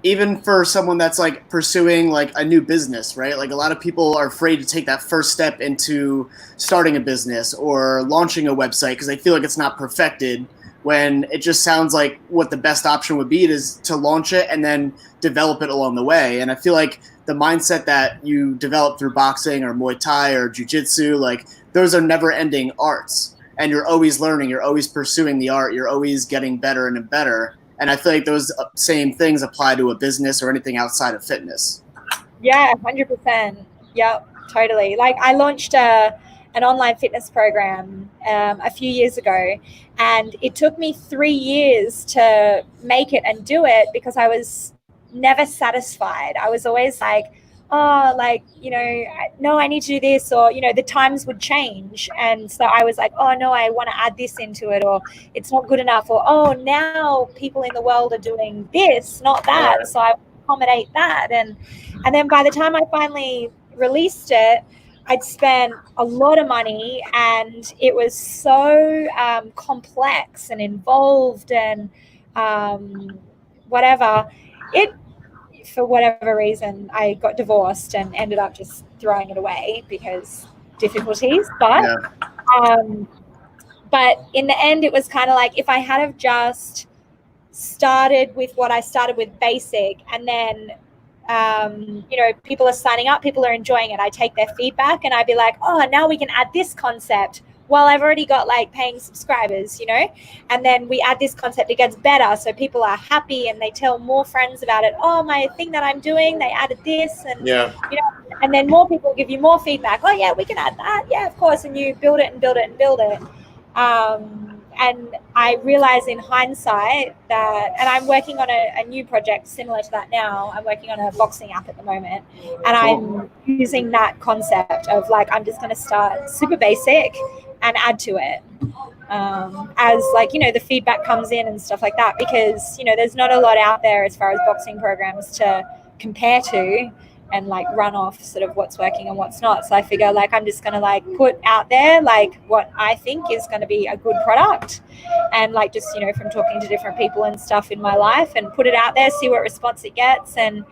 even for someone that's like pursuing like a new business, right? Like a lot of people are afraid to take that first step into starting a business or launching a website because they feel like it's not perfected, when it just sounds like what the best option would be is to launch it and then develop it along the way. And I feel like the mindset that you develop through boxing or Muay Thai or jiu-jitsu, like those are never ending arts, and you're always learning, you're always pursuing the art, you're always getting better and better. And I feel like those same things apply to a business or anything outside of fitness. Yeah, 100%. Yep, totally. Like I launched an online fitness program a few years ago, and it took me 3 years to make it and do it because I was never satisfied. I was always like, oh, like, you know, no, I need to do this, or, you know, the times would change. And so I was like, oh no, I want to add this into it, or it's not good enough, or, oh, now people in the world are doing this, not that. So I accommodate that. And then by the time I finally released it, I'd spent a lot of money, and it was so complex and involved, and whatever. For whatever reason, I got divorced and ended up just throwing it away because difficulties. But in the end, it was kind of like if I had have just started with what I started with, basic, and then people are signing up, people are enjoying it, I take their feedback and I'd be like, oh, now we can add this concept. Well, I've already got like paying subscribers, and then we add this concept, it gets better, so people are happy and they tell more friends about it. Oh, my thing that I'm doing, they added this, and and then more people give you more feedback. Oh yeah, we can add that, yeah, of course, and you build it and build it and build it. And I realize in hindsight that, and I'm working on a new project similar to that now. I'm working on a boxing app at the moment, and I'm using that concept of like, I'm just going to start super basic and add to it as like, the feedback comes in and stuff like that, because, there's not a lot out there as far as boxing programs to compare to and like run off sort of what's working and what's not. So I figure like I'm just going to like put out there like what I think is going to be a good product, and like just, from talking to different people and stuff in my life, and put it out there, see what response it gets. And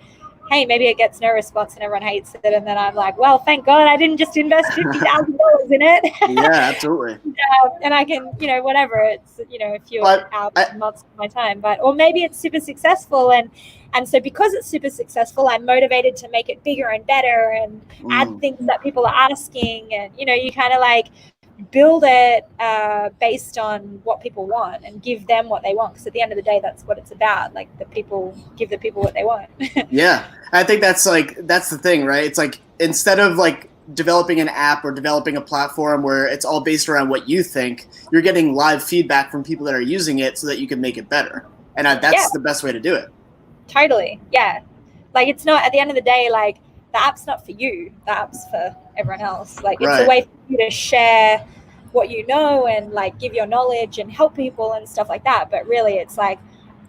hey, maybe it gets no response and everyone hates it, and then I'm like, well, thank God I didn't just invest $50,000 in it. Yeah, absolutely. And I can, whatever, it's, a few hours, months of my time, or maybe it's super successful, and so because it's super successful, I'm motivated to make it bigger and better and add things that people are asking, and you kind of like build it based on what people want and give them what they want, because at the end of the day, that's what it's about. Like give the people what they want. Yeah, I think that's the thing, right? It's like, instead of like developing an app or developing a platform where it's all based around what you think, you're getting live feedback from people that are using it so that you can make it better. And that's the best way to do it. Totally. Yeah. Like, it's not, at the end of the day, like, the app's not for you, the app's for everyone else. Like, it's a way for you to share what you know and like give your knowledge and help people and stuff like that. But really, it's like,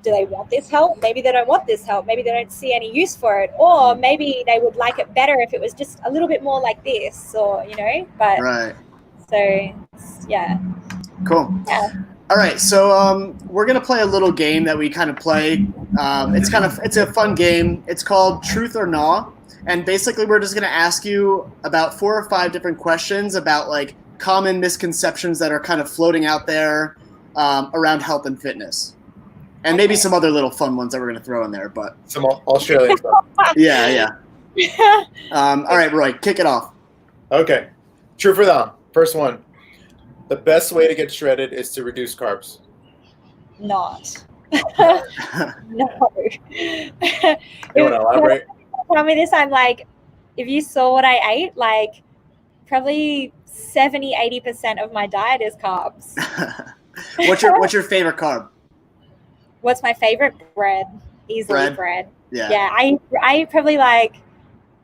do they want this help? Maybe they don't want this help. Maybe they don't see any use for it, or maybe they would like it better if it was just a little bit more like this, or but so yeah. Cool. Yeah. All right, so we're gonna play a little game that we kind of play. It's a fun game. It's called Truth or Gnaw, and basically we're just gonna ask you about 4 or 5 different questions about like common misconceptions that are kind of floating out there around health and fitness, and maybe some other little fun ones that we're gonna throw in there. But some Australian stuff. Yeah. All right, Roy, kick it off. Okay, true for them. First one. The best way to get shredded is to reduce carbs. Not. No. You want to elaborate? Tell me this. I'm like, if you saw what I ate, like probably 70-80% of my diet is carbs. What's your favorite carb? What's my favorite? Bread. Easily bread. Yeah. Yeah. I eat probably like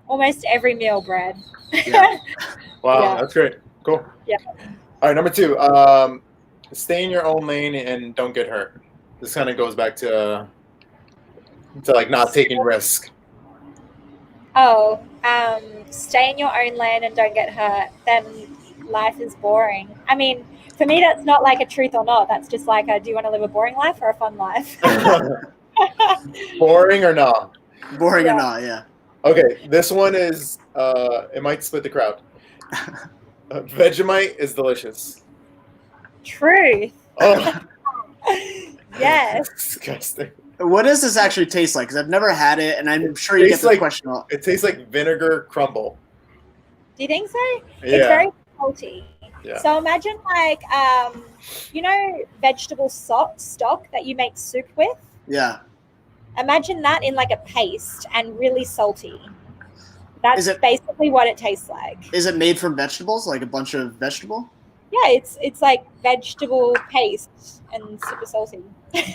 almost every meal bread. Yeah. Wow, yeah. That's great. Cool. Yeah. All right, number 2. Stay in your own lane and don't get hurt. This kind of goes back to like not taking risk. Oh, stay in your own lane and don't get hurt. Then life is boring. I mean, for me, that's not like a truth or not. That's just like, do you want to live a boring life or a fun life? Boring or not? Boring or not, yeah. Okay, this one is, it might split the crowd. Vegemite is delicious. Truth. Oh. Yes. Disgusting. What does this actually taste like? Because I've never had it, and I'm sure you get this question all. It tastes like vinegar crumble. Do you think so? Yeah. It's very salty. Yeah. So imagine like, vegetable stock that you make soup with? Yeah. Imagine that in like a paste and really salty. That's basically what it tastes like. Is it made from vegetables, like a bunch of vegetable? Yeah, it's like vegetable paste and super salty. Okay.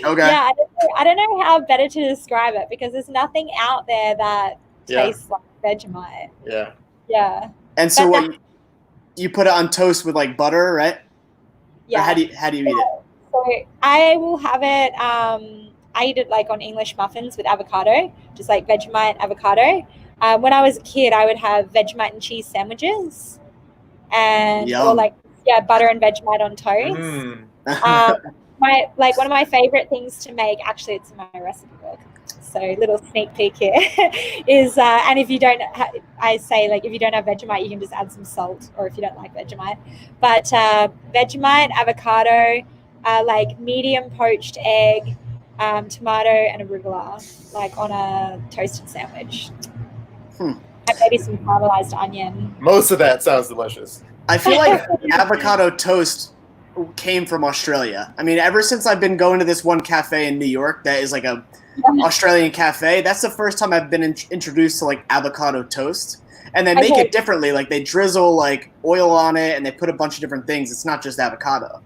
Yeah, I don't know how better to describe it, because there's nothing out there that tastes like Vegemite. Yeah. Yeah. And so what you put it on toast with like butter, right? Yeah. Or how do you eat it? So I will have it. I eat it like on English muffins with avocado, just like Vegemite avocado. When I was a kid, I would have Vegemite and cheese sandwiches, and or like butter and Vegemite on toast. one of my favorite things to make, actually it's in my recipe book, so little sneak peek here, is and if you don't I say, like, if you don't have Vegemite, you can just add some salt, or if you don't like Vegemite, but Vegemite, avocado, like medium poached egg, tomato and arugula, like on a toasted sandwich. And maybe some caramelized onion. Most of that sounds delicious. I feel like avocado toast came from Australia. I mean, ever since I've been going to this one cafe in New York that is like a Australian cafe, that's the first time I've been introduced to like avocado toast. And they make it differently. Like they drizzle like oil on it and they put a bunch of different things. It's not just avocado.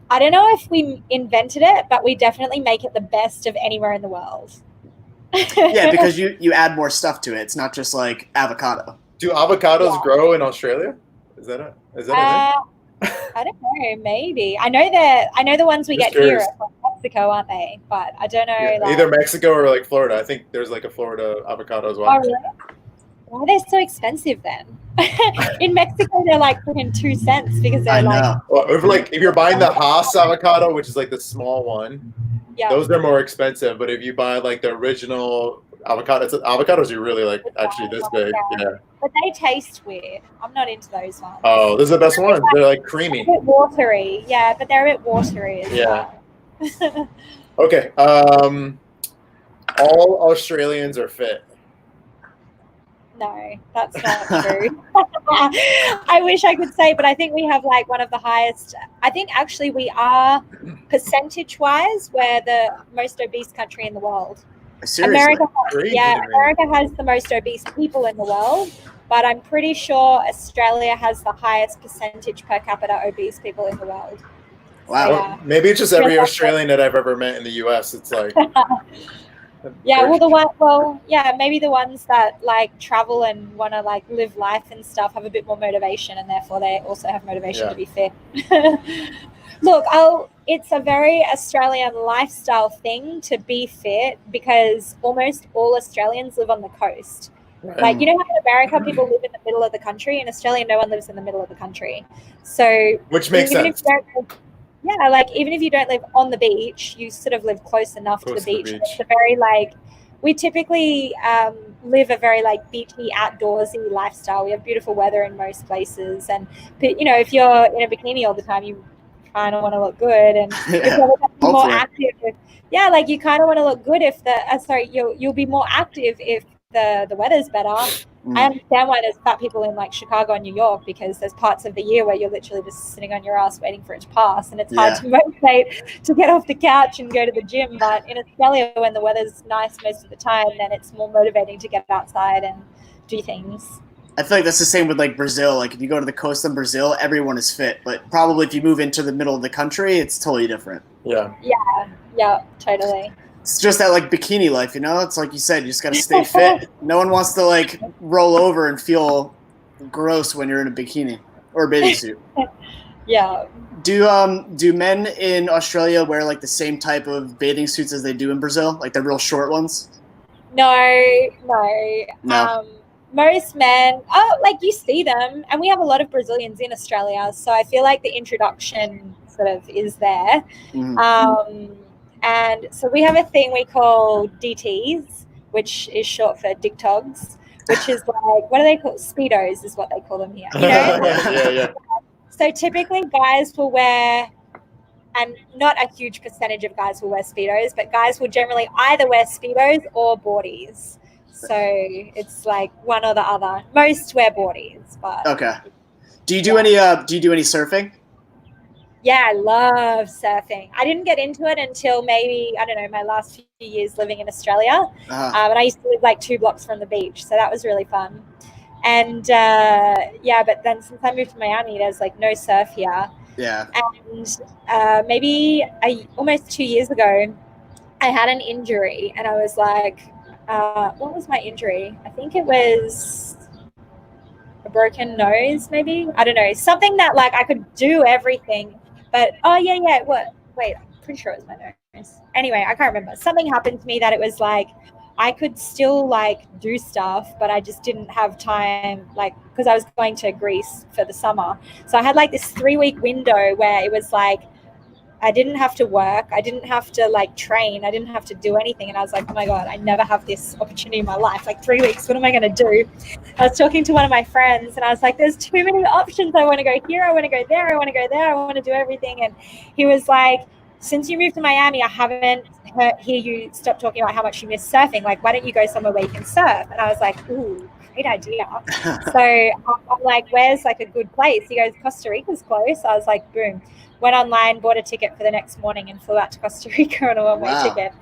I don't know if we invented it, but we definitely make it the best of anywhere in the world. Yeah, because you add more stuff to it. It's not just like avocado. Do avocados grow in Australia? Is that a thing? I don't know. Maybe I know the ones we get here are from Mexico, aren't they? But I don't know. Yeah, either Mexico or like Florida. I think there's like a Florida avocado as well. Oh, really? Why are they so expensive then? In Mexico, they're like putting 2 cents because they're Well, if you're buying the Haas avocado, which is like the small one, those are more expensive. But if you buy like the original avocados are really like actually this big. Yeah. But they taste weird. I'm not into those ones. Oh, those are the best ones. They're like creamy. A bit watery. Yeah, but they're a bit watery as well. Okay. All Australians are fit. No, that's not true. I wish I could say, but I think we have like one of the highest. I think actually we are, percentage-wise, we're the most obese country in the world. Seriously? America has the most obese people in the world, but I'm pretty sure Australia has the highest percentage per capita obese people in the world. Wow. So, Well, maybe it's just every Australian that I've ever met in the U.S. It's like. Maybe the ones that like travel and want to like live life and stuff have a bit more motivation, and therefore they also have motivation to be fit. Look, it's a very Australian lifestyle thing to be fit because almost all Australians live on the coast. Right. Like, you know how in America people live in the middle of the country? In Australia, no one lives in the middle of the country. So, which makes sense. Yeah, like even if you don't live on the beach, you sort of live close enough to the beach. It's a very like, we typically live a very like beachy, outdoorsy lifestyle. We have beautiful weather in most places, and you know, if you're in a bikini all the time, you kind of want to look good, and you're more active. Like you kind of want to look good if you'll be more active if the weather's better. I understand why there's fat people in like Chicago and New York, because there's parts of the year where you're literally just sitting on your ass waiting for it to pass, and it's hard to motivate to get off the couch and go to the gym. But in Australia, when the weather's nice most of the time, then it's more motivating to get outside and do things. I feel like that's the same with like Brazil. Like if you go to the coast in Brazil, everyone is fit, but probably if you move into the middle of the country, it's totally different. Yeah, totally. It's just that like bikini life, you know? It's like you said, you just got to stay fit. No one wants to like roll over and feel gross when you're in a bikini or a bathing suit. Yeah. Do men in Australia wear like the same type of bathing suits as they do in Brazil, like the real short ones? No. Most men, like you see them, and we have a lot of Brazilians in Australia, so I feel like the introduction sort of is there. And so we have a thing we call DTs, which is short for dick togs, which is like, what do they call Speedos is what they call them here. You know? Yeah. So typically guys will wear, and not a huge percentage of guys will wear Speedos, but guys will generally either wear Speedos or boardies. So it's like one or the other. Most wear boardies, but okay. Do you do any surfing? Yeah, I love surfing. I didn't get into it until maybe, I don't know, my last few years living in Australia. And I used to live like 2 blocks from the beach. So that was really fun. And but then since I moved to Miami, there's like no surf here. Yeah. And maybe almost 2 years ago, I had an injury, and I was like, what was my injury? I think it was a broken nose, maybe. I don't know. Something that like I could do everything. But, wait, I'm pretty sure it was my nose. Anyway, I can't remember. Something happened to me that it was like I could still like do stuff, but I just didn't have time, like, because I was going to Greece for the summer. So I had like this 3-week window where it was like I didn't have to work. I didn't have to like train. I didn't have to do anything. And I was like, oh my God, I never have this opportunity in my life. Like 3 weeks, what am I going to do? I was talking to one of my friends and I was like, there's too many options. I want to go here. I want to go there. I want to go there. I want to do everything. And he was like, since you moved to Miami, I haven't heard you stop talking about how much you miss surfing. Like, why don't you go somewhere where you can surf? And I was like, ooh, great idea. So I'm like, where's like a good place? He goes, Costa Rica's close. I was like, boom. Went online, bought a ticket for the next morning and flew out to Costa Rica on a one-way ticket.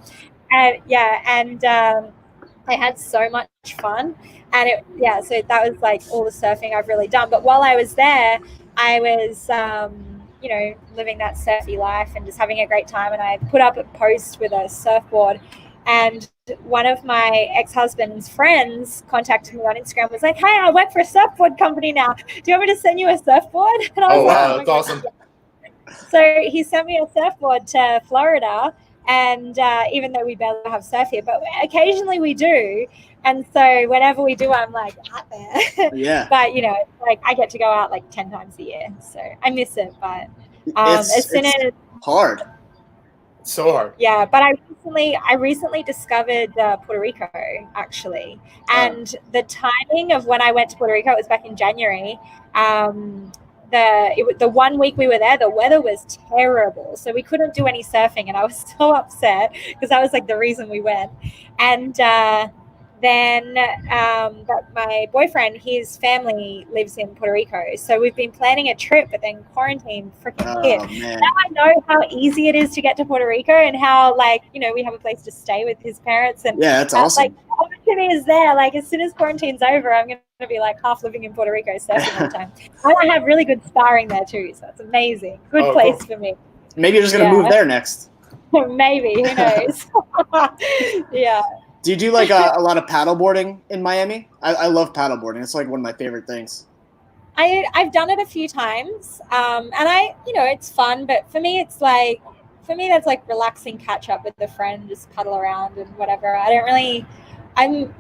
And I had so much fun. And so that was like all the surfing I've really done. But while I was there, I was, living that surfy life and just having a great time. And I put up a post with a surfboard. And one of my ex-husband's friends contacted me on Instagram, was like, hey, I work for a surfboard company now. Do you want me to send you a surfboard? And I was wow, that's awesome. So he sent me a surfboard to Florida, and even though we barely have surf here, but occasionally we do. And so whenever we do, I'm like out there. Yeah. But like I get to go out like 10 times a year, so I miss it. But it's hard. So hard. Yeah, but I recently discovered Puerto Rico actually, and the timing of when I went to Puerto Rico, it was back in January. The 1 week we were there, the weather was terrible, so we couldn't do any surfing, and I was so upset because that was like the reason we went. And then my boyfriend, his family lives in Puerto Rico, so we've been planning a trip, but then quarantine freaking hit. Man. Now I know how easy it is to get to Puerto Rico, and how we have a place to stay with his parents, and yeah, that's awesome. Like the opportunity is there. Like as soon as quarantine's over, I'm going to be like half living in Puerto Rico, surfing all the time. And I have really good sparring there too, so it's amazing. Good place for me. Maybe you're just going to move there next. Maybe, who knows? Yeah. Do you do like a lot of paddleboarding in Miami? I love paddleboarding. It's like one of my favorite things. I've done it a few times, and it's fun. But for me, that's like relaxing, catch up with a friend, just paddle around and whatever. I'm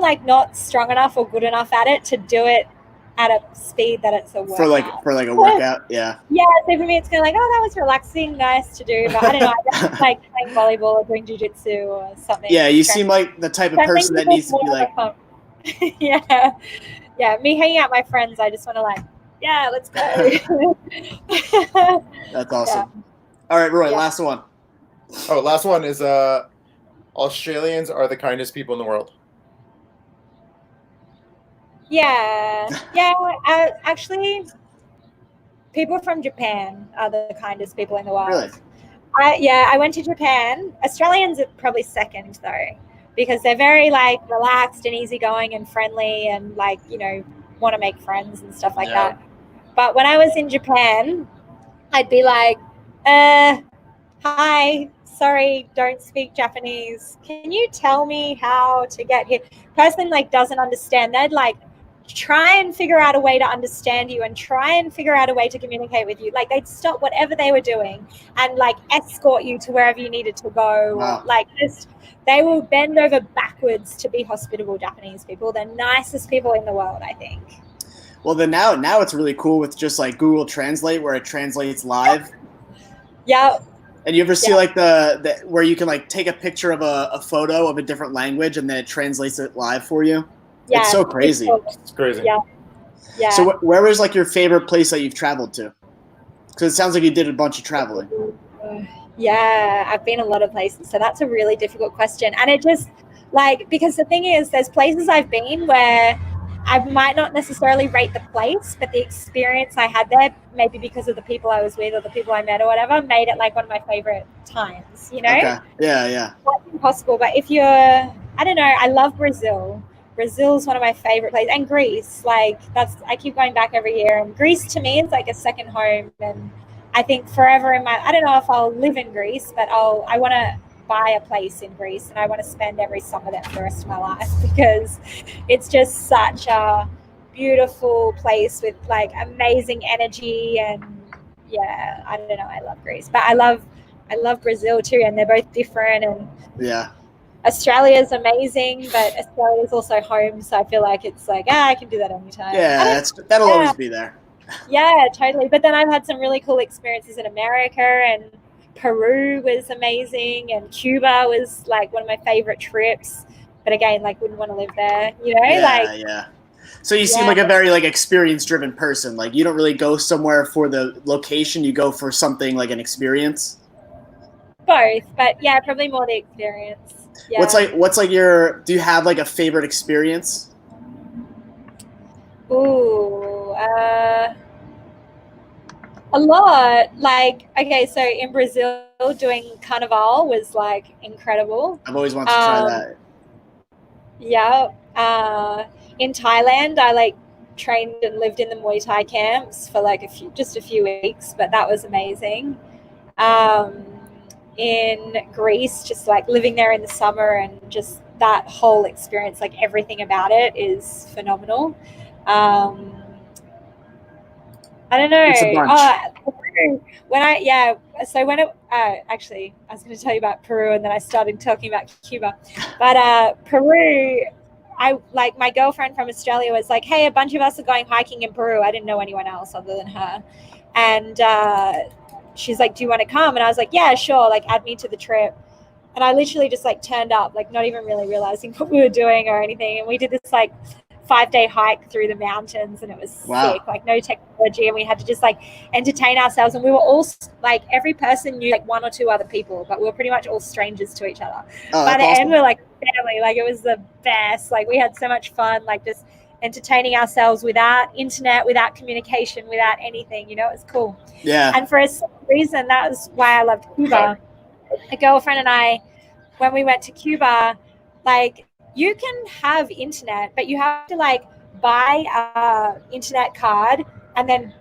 like not strong enough or good enough at it to do it at a speed that it's a workout. For like a workout, yeah. Yeah, so for me it's kind of like, oh, that was relaxing, nice to do, but I don't know, I just like playing volleyball or doing jiu-jitsu or something. Yeah, you seem like the type of person that needs to be like yeah, me hanging out with my friends, I just want to like, yeah, let's go. That's awesome. Yeah. All right, Roy, last one. Oh, last one is Australians are the kindest people in the world. Yeah. Actually, people from Japan are the kindest people in the world. Really? I went to Japan. Australians are probably second though, because they're very like relaxed and easygoing and friendly and like, want to make friends and stuff like that. But when I was in Japan, I'd be like, hi, sorry, don't speak Japanese. Can you tell me how to get here? Person like doesn't understand. They'd like try and figure out a way to understand you and try and figure out a way to communicate with you. Like they'd stop whatever they were doing and like escort you to wherever you needed to go. Wow. Like just they will bend over backwards to be hospitable Japanese people. They're nicest people in the world, I think. Well, then now it's really cool with just like Google Translate where it translates live. Yeah. And you ever see like the where you can like take a picture of a photo of a different language and then it translates it live for you? Yeah, it's so crazy. It's crazy. Yeah. So where was like your favorite place that you've traveled to? Because it sounds like you did a bunch of traveling. Yeah, I've been a lot of places. So that's a really difficult question. And it just like, because the thing is, there's places I've been where I might not necessarily rate the place, but the experience I had there, maybe because of the people I was with or the people I met or whatever, made it like one of my favorite times, Okay. Yeah. That's impossible. But if you're, I don't know, I love Brazil. Brazil's one of my favorite places, and Greece. Like I keep going back every year, and Greece to me is like a second home. And I think forever I don't know if I'll live in Greece, but I want to buy a place in Greece, and I want to spend every summer there for the rest of my life because it's just such a beautiful place with like amazing energy. And yeah, I don't know, I love Greece, but I love Brazil too, and they're both different. And Australia's amazing, but Australia's also home, so I feel like it's like I can do that anytime. Yeah, that'll always be there. Yeah, totally. But then I've had some really cool experiences in America, and Peru was amazing, and Cuba was like one of my favorite trips. But again, like wouldn't want to live there, you know? Yeah. So you seem like a very like experience-driven person. Like you don't really go somewhere for the location. You go for something like an experience. Both, but yeah, probably more the experience. Yeah. What's like your? Do you have like a favorite experience? Ooh, a lot. Like, okay, so in Brazil, doing Carnival was like incredible. I've always wanted to try that. Yeah. In Thailand, I like trained and lived in the Muay Thai camps for like just a few weeks, but that was amazing. In Greece, just like living there in the summer and just that whole experience, like everything about it is phenomenal. I don't know. It's a bunch. Actually, I was going to tell you about Peru, and then I started talking about Cuba. But Peru, I like my girlfriend from Australia was like, "Hey, a bunch of us are going hiking in Peru." I didn't know anyone else other than her, and she's like, "Do you want to come?" And I was like, "Yeah, sure. Like, add me to the trip." And I literally just like turned up, like not even really realizing what we were doing or anything, and we did this like 5-day hike through the mountains, and it was sick, like no technology, and we had to just like entertain ourselves, and we were all like, every person knew like 1 or 2 other people, but we were pretty much all strangers to each other. By the end, we're like family. Like it was the best. Like we had so much fun, like just entertaining ourselves without internet, without communication, without anything, you know. It was cool. Yeah. And for a reason, that was why I loved Cuba. A girlfriend and I, when we went to Cuba, like, you can have internet, but you have to like buy a internet card and then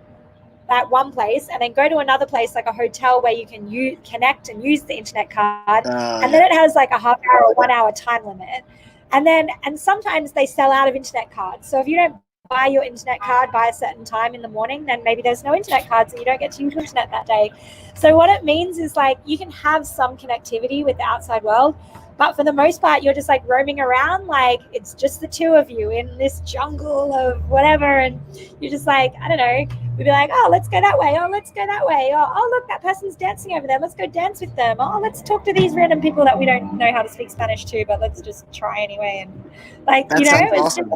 at one place, and then go to another place like a hotel where you can connect and use the internet card, and then it has like a half hour or 1 hour time limit, and sometimes they sell out of internet cards. So if you don't buy your internet card by a certain time in the morning, then maybe there's no internet cards and you don't get to use internet that day. So what it means is like you can have some connectivity with the outside world, but for the most part, you're just like roaming around, like it's just the two of you in this jungle of whatever. And you're just like, I don't know, we'd be like, oh, let's go that way. Oh, let's go that way. Oh, look, that person's dancing over there. Let's go dance with them. Oh, let's talk to these random people that we don't know how to speak Spanish to, but let's just try anyway. And like, that sounds awesome.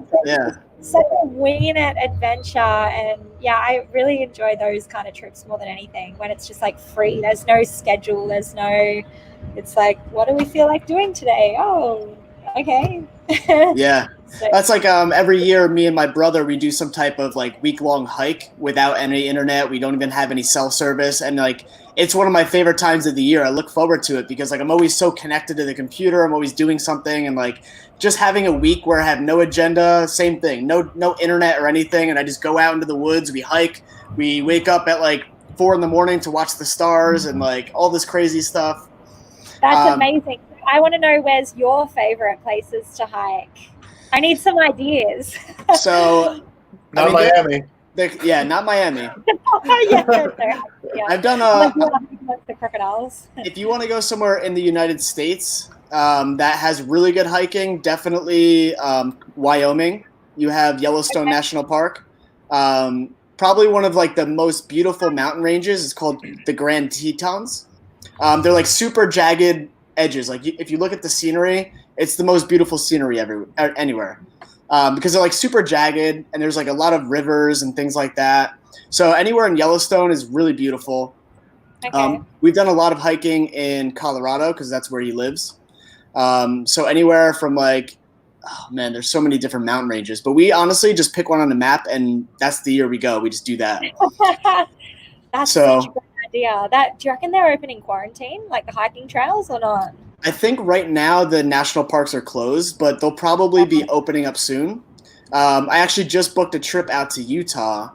Such a winging it adventure. And yeah, I really enjoy those kind of trips more than anything, when it's just like free. There's no schedule. It's like, what do we feel like doing today? Oh, okay. Yeah. So, that's like every year, me and my brother, we do some type of like week-long hike without any internet. We don't even have any cell service. And like, it's one of my favorite times of the year. I look forward to it because like I'm always so connected to the computer. I'm always doing something, and like just having a week where I have no agenda, same thing, no internet or anything. And I just go out into the woods, we hike, we wake up at like 4 a.m. to watch the stars and like all this crazy stuff. That's amazing. I want to know, where's your favorite places to hike? I need some ideas. So, not Miami. Not Miami. Yeah. I've done the crocodiles. If you want to go somewhere in the United States that has really good hiking, definitely Wyoming. You have Yellowstone National Park. Probably one of like the most beautiful mountain ranges is called the Grand Tetons. They're like super jagged edges. Like if you look at the scenery, it's the most beautiful scenery anywhere, because they're like super jagged, and there's like a lot of rivers and things like that. So anywhere in Yellowstone is really beautiful. Okay. We've done a lot of hiking in Colorado because that's where he lives. So anywhere from like, oh man, there's so many different mountain ranges, but we honestly just pick one on the map, and that's the year we go. We just do that. That's such a great idea. Do you reckon they're open in quarantine, like the hiking trails, or not? I think right now the national parks are closed, but they'll probably be opening up soon. I actually just booked a trip out to Utah,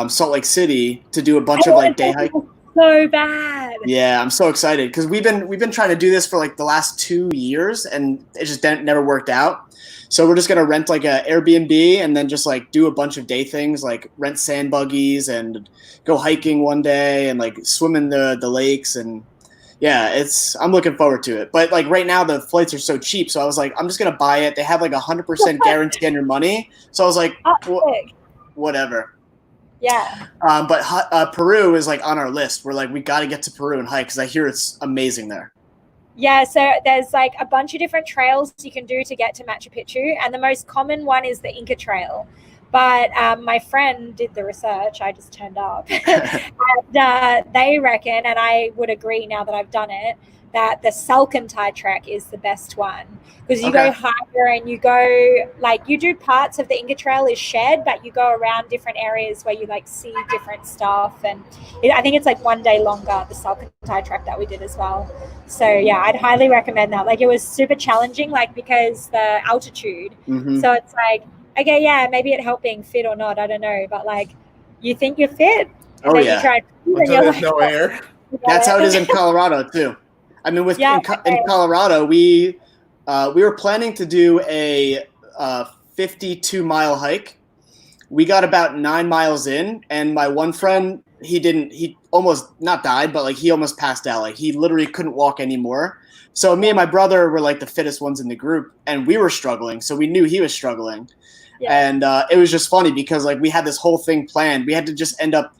Salt Lake City, to do a bunch of like day hiking. So bad. Yeah, I'm so excited because we've been trying to do this for like the last 2 years, and it just never worked out. So we're just gonna rent like a Airbnb and then just like do a bunch of day things, like rent sand buggies and go hiking one day and like swim in the lakes. And yeah, I'm looking forward to it. But like right now the flights are so cheap, so I was like, I'm just gonna buy it. They have like 100% guarantee on your money, so I was like, whatever. Yeah. But Peru is like on our list. We're like, we got to get to Peru and hike because I hear it's amazing there. Yeah, so there's like a bunch of different trails you can do to get to Machu Picchu, and the most common one is the Inca Trail. But my friend did the research. I just turned up. And they reckon, and I would agree now that I've done it, that the Salcantay trek is the best one. Because you go higher and you go, like, you do parts of the Inca Trail is shared, but you go around different areas where you, like, see different stuff. And I think it's, like, 1 day longer, the Salcantay trek that we did as well. So, yeah, I'd highly recommend that. Like, it was super challenging, like, because the altitude. Mm-hmm. So it's like, okay, yeah, maybe it helped being fit or not. I don't know. But, like, you think you're fit. And then you try and there's like, no air. That's how it is in Colorado, too. I mean, in Colorado, we were planning to do a 52-mile hike. We got about 9 miles in, and my one friend, he almost not died, but like he almost passed out. Like he literally couldn't walk anymore. So me and my brother were like the fittest ones in the group, and we were struggling. So we knew he was struggling. Yeah. And it was just funny because like we had this whole thing planned. We had to just end up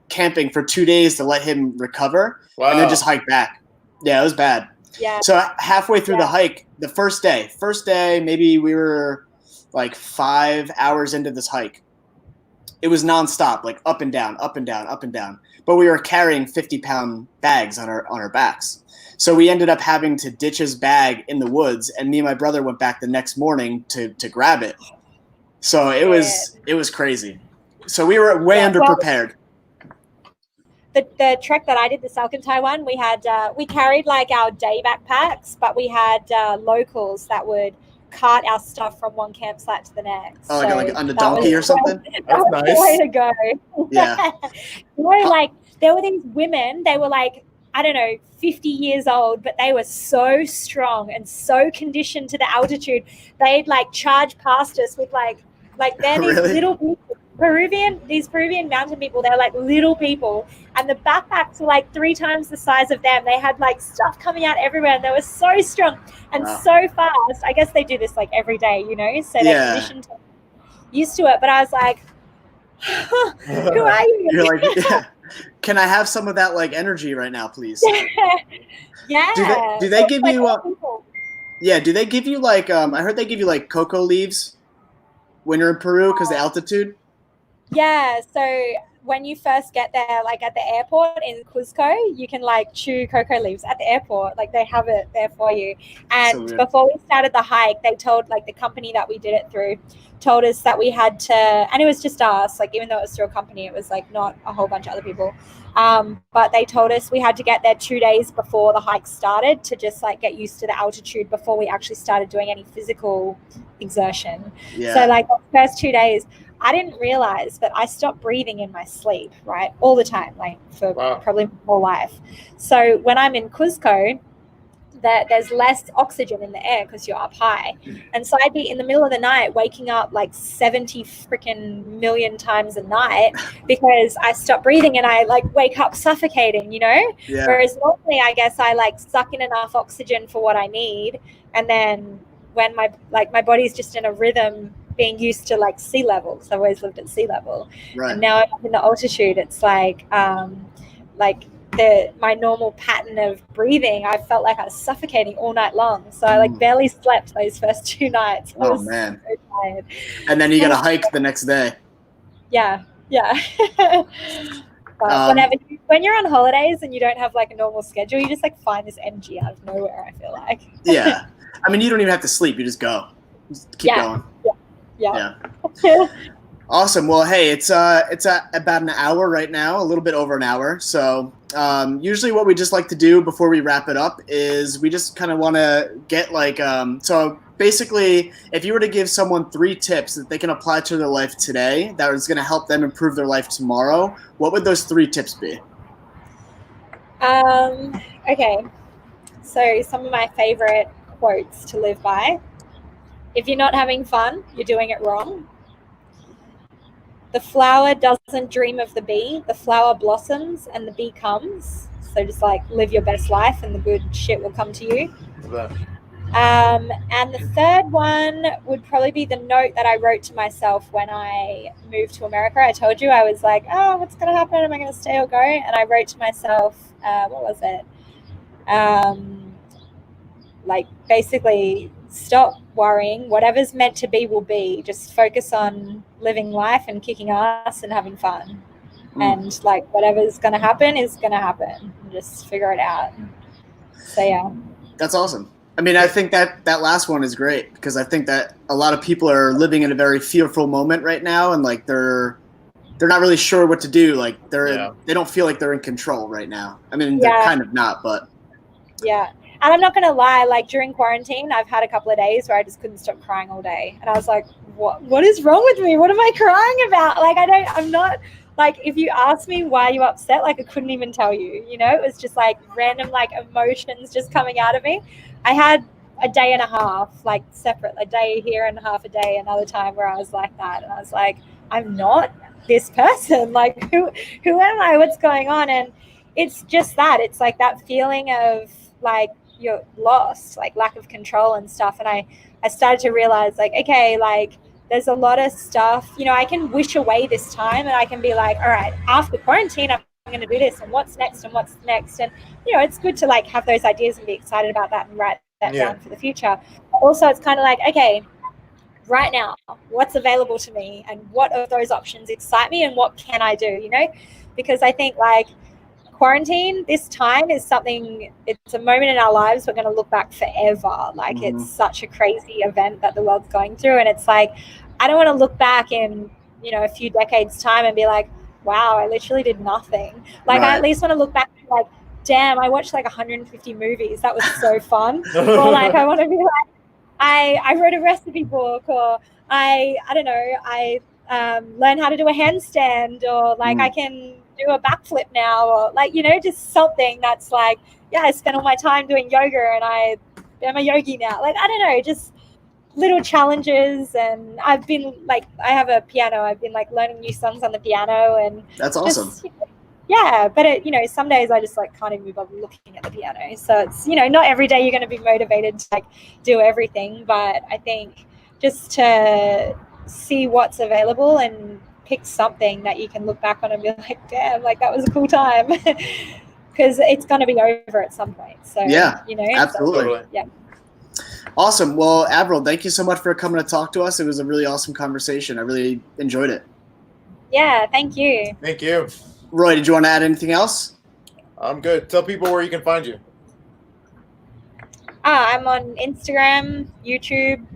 camping for 2 days to let him recover and then just hike back. Yeah, it was bad. Yeah. So halfway through the hike, the first day, maybe we were like 5 hours into this hike. It was nonstop, like up and down, up and down, up and down. But we were carrying 50-pound bags on our backs. So we ended up having to ditch his bag in the woods, and me and my brother went back the next morning to grab it. So it was crazy. So we were way underprepared. The trek that I did, the Salcantay one, we carried like our day backpacks, but we had locals that would cart our stuff from one campsite to the next. Oh, like on a donkey or something? That's nice. The way to go. Yeah. Like there were these women, they were like, I don't know, 50 years old, but they were so strong and so conditioned to the altitude. They'd like charge past us with like they're these little people. These Peruvian mountain people, they're like little people, and the backpacks were like 3 times the size of them. They had like stuff coming out everywhere, and they were so strong and so fast. I guess they do this like every day, so they're conditioned used to it. But I was like, who are you? You're like, can I have some of that like energy right now, please? Yeah. Do they give you? Do they give you like? I heard they give you like cocoa leaves when you're in Peru because the altitude. Yeah, so when you first get there, like at the airport in Cuzco, you can like chew cocoa leaves at the airport. Like they have it there for you. And so before we started the hike, they told like the company that we did it through, told us that we had to, and it was just us, like even though it was through a company, it was like not a whole bunch of other people. But they told us we had to get there 2 days before the hike started to just like get used to the altitude before we actually started doing any physical exertion. Yeah. So like the first 2 days, I didn't realize that I stopped breathing in my sleep, right? All the time, like for probably my whole life. So when I'm in Cuzco, there's less oxygen in the air because you're up high. And so I'd be in the middle of the night waking up like 70 freaking million times a night because I stopped breathing and I like wake up suffocating, Yeah. Whereas normally I guess I like suck in enough oxygen for what I need. And then when my body's just in a rhythm being used to like sea level, because I've always lived at sea level. Right. And now I'm up in the altitude, it's like my normal pattern of breathing, I felt like I was suffocating all night long. So I like barely slept those first 2 nights. I was so tired. And then you got to hike the next day. Yeah. But when you're on holidays and you don't have like a normal schedule, you just like find this energy out of nowhere, I feel like. Yeah. I mean, you don't even have to sleep. You just go. Just keep going. Yeah. Awesome. Well, hey, it's about an hour right now, a little bit over an hour. So usually what we just like to do before we wrap it up is we just kind of want to get like so basically if you were to give someone 3 tips that they can apply to their life today that is going to help them improve their life tomorrow, what would those 3 tips be? Okay. So some of my favorite quotes to live by. If you're not having fun, you're doing it wrong. The flower doesn't dream of the bee. The flower blossoms and the bee comes. So just like live your best life and the good shit will come to you. And the third one would probably be the note that I wrote to myself when I moved to America. I told you I was like, oh, what's going to happen? Am I going to stay or go? And I wrote to myself, what was it? Like basically stop worrying. Whatever's meant to be will be. Just focus on living life and kicking ass and having fun. And like whatever's going to happen is going to happen. Just figure it out. So yeah. That's awesome. I mean, I think that last one is great because I think that a lot of people are living in a very fearful moment right now, and like they're not really sure what to do. Like they don't feel like they're in control right now. I mean, they're kind of not, but yeah. And I'm not gonna lie, like during quarantine, I've had a couple of days where I just couldn't stop crying all day, and I was like, what is wrong with me? What am I crying about? Like I'm not. Like, if you asked me why you upset, like, I couldn't even tell you, you know? It was just, like, random, like, emotions just coming out of me. I had a day and a half, like, separate, a day here and half a day another time where I was like that. And I was like, I'm not this person. Like, who am I? What's going on? And it's just that. It's, like, that feeling of, like, you're lost, like, lack of control and stuff. And I started to realize, like, okay, like, there's a lot of stuff, you know, I can wish away this time and I can be like, all right, after quarantine, I'm going to do this and what's next and what's next. And, you know, it's good to like have those ideas and be excited about that and write that down for the future. But also it's kind of like, okay, right now, what's available to me and what of those options excite me and what can I do, you know? Because I think like quarantine, this time is something, it's a moment in our lives we're going to look back forever. Like it's such a crazy event that the world's going through, and it's like I don't want to look back in, you know, a few decades time and be like, wow, I literally did nothing. Like I at least want to look back and be like, damn, I watched like 150 movies, that was so fun. Or like I want to be like, I wrote a recipe book, or I don't know, I learn how to do a handstand, or like I can do a backflip now, or like, you know, just something that's like, yeah, I spent all my time doing yoga and I'm a yogi now. Like, I don't know, just little challenges. And I've been like, I have a piano. I've been like learning new songs on the piano, and that's awesome. Just, yeah, but it, you know, some days I just like can't even be bothered looking at the piano. So it's, you know, not every day you're going to be motivated to like do everything, but I think just to see what's available and pick something that you can look back on and be like, damn, like that was a cool time, because it's going to be over at some point. So yeah, you know, absolutely. So, yeah. Awesome. Well, Avril, thank you so much for coming to talk to us. It was a really awesome conversation. I really enjoyed it. Yeah, thank you. Thank you. Roy, did you want to add anything else? I'm good. Tell people where you can find you. I'm on Instagram, YouTube,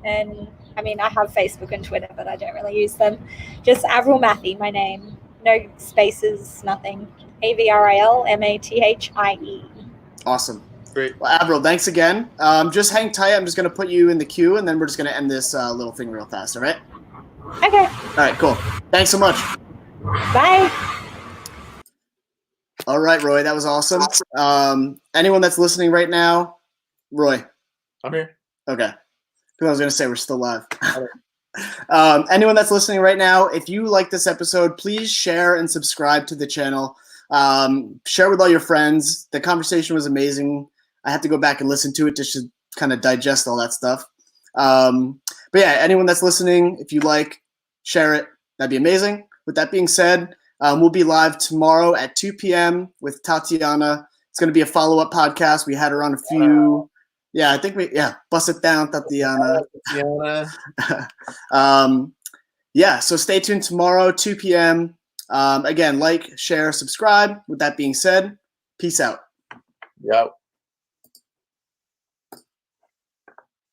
and I mean, I have Facebook and Twitter, but I don't really use them. Just Avril Mathie, my name. No spaces, nothing. AVRIL MATHIE. Awesome. Great. Well, Avril, thanks again. Just hang tight. I'm just going to put you in the queue, and then we're just going to end this little thing real fast, all right? Okay. All right, cool. Thanks so much. Bye. All right, Roy, that was awesome. Anyone that's listening right now, Roy. I'm here. Okay. I was going to say we're still live. Anyone that's listening right now, if you like this episode, please share and subscribe to the channel. Share with all your friends. The conversation was amazing. I have to go back and listen to it just to kind of digest all that stuff. But yeah, anyone that's listening, if you like, share it. That'd be amazing. With that being said, we'll be live tomorrow at 2 p.m. with Tatiana. It's going to be a follow-up podcast. We had her on a few... Yeah, I think bust it down, Tatiana. Yeah, so stay tuned tomorrow, 2 p.m. Again, like, share, subscribe. With that being said, peace out. Yep.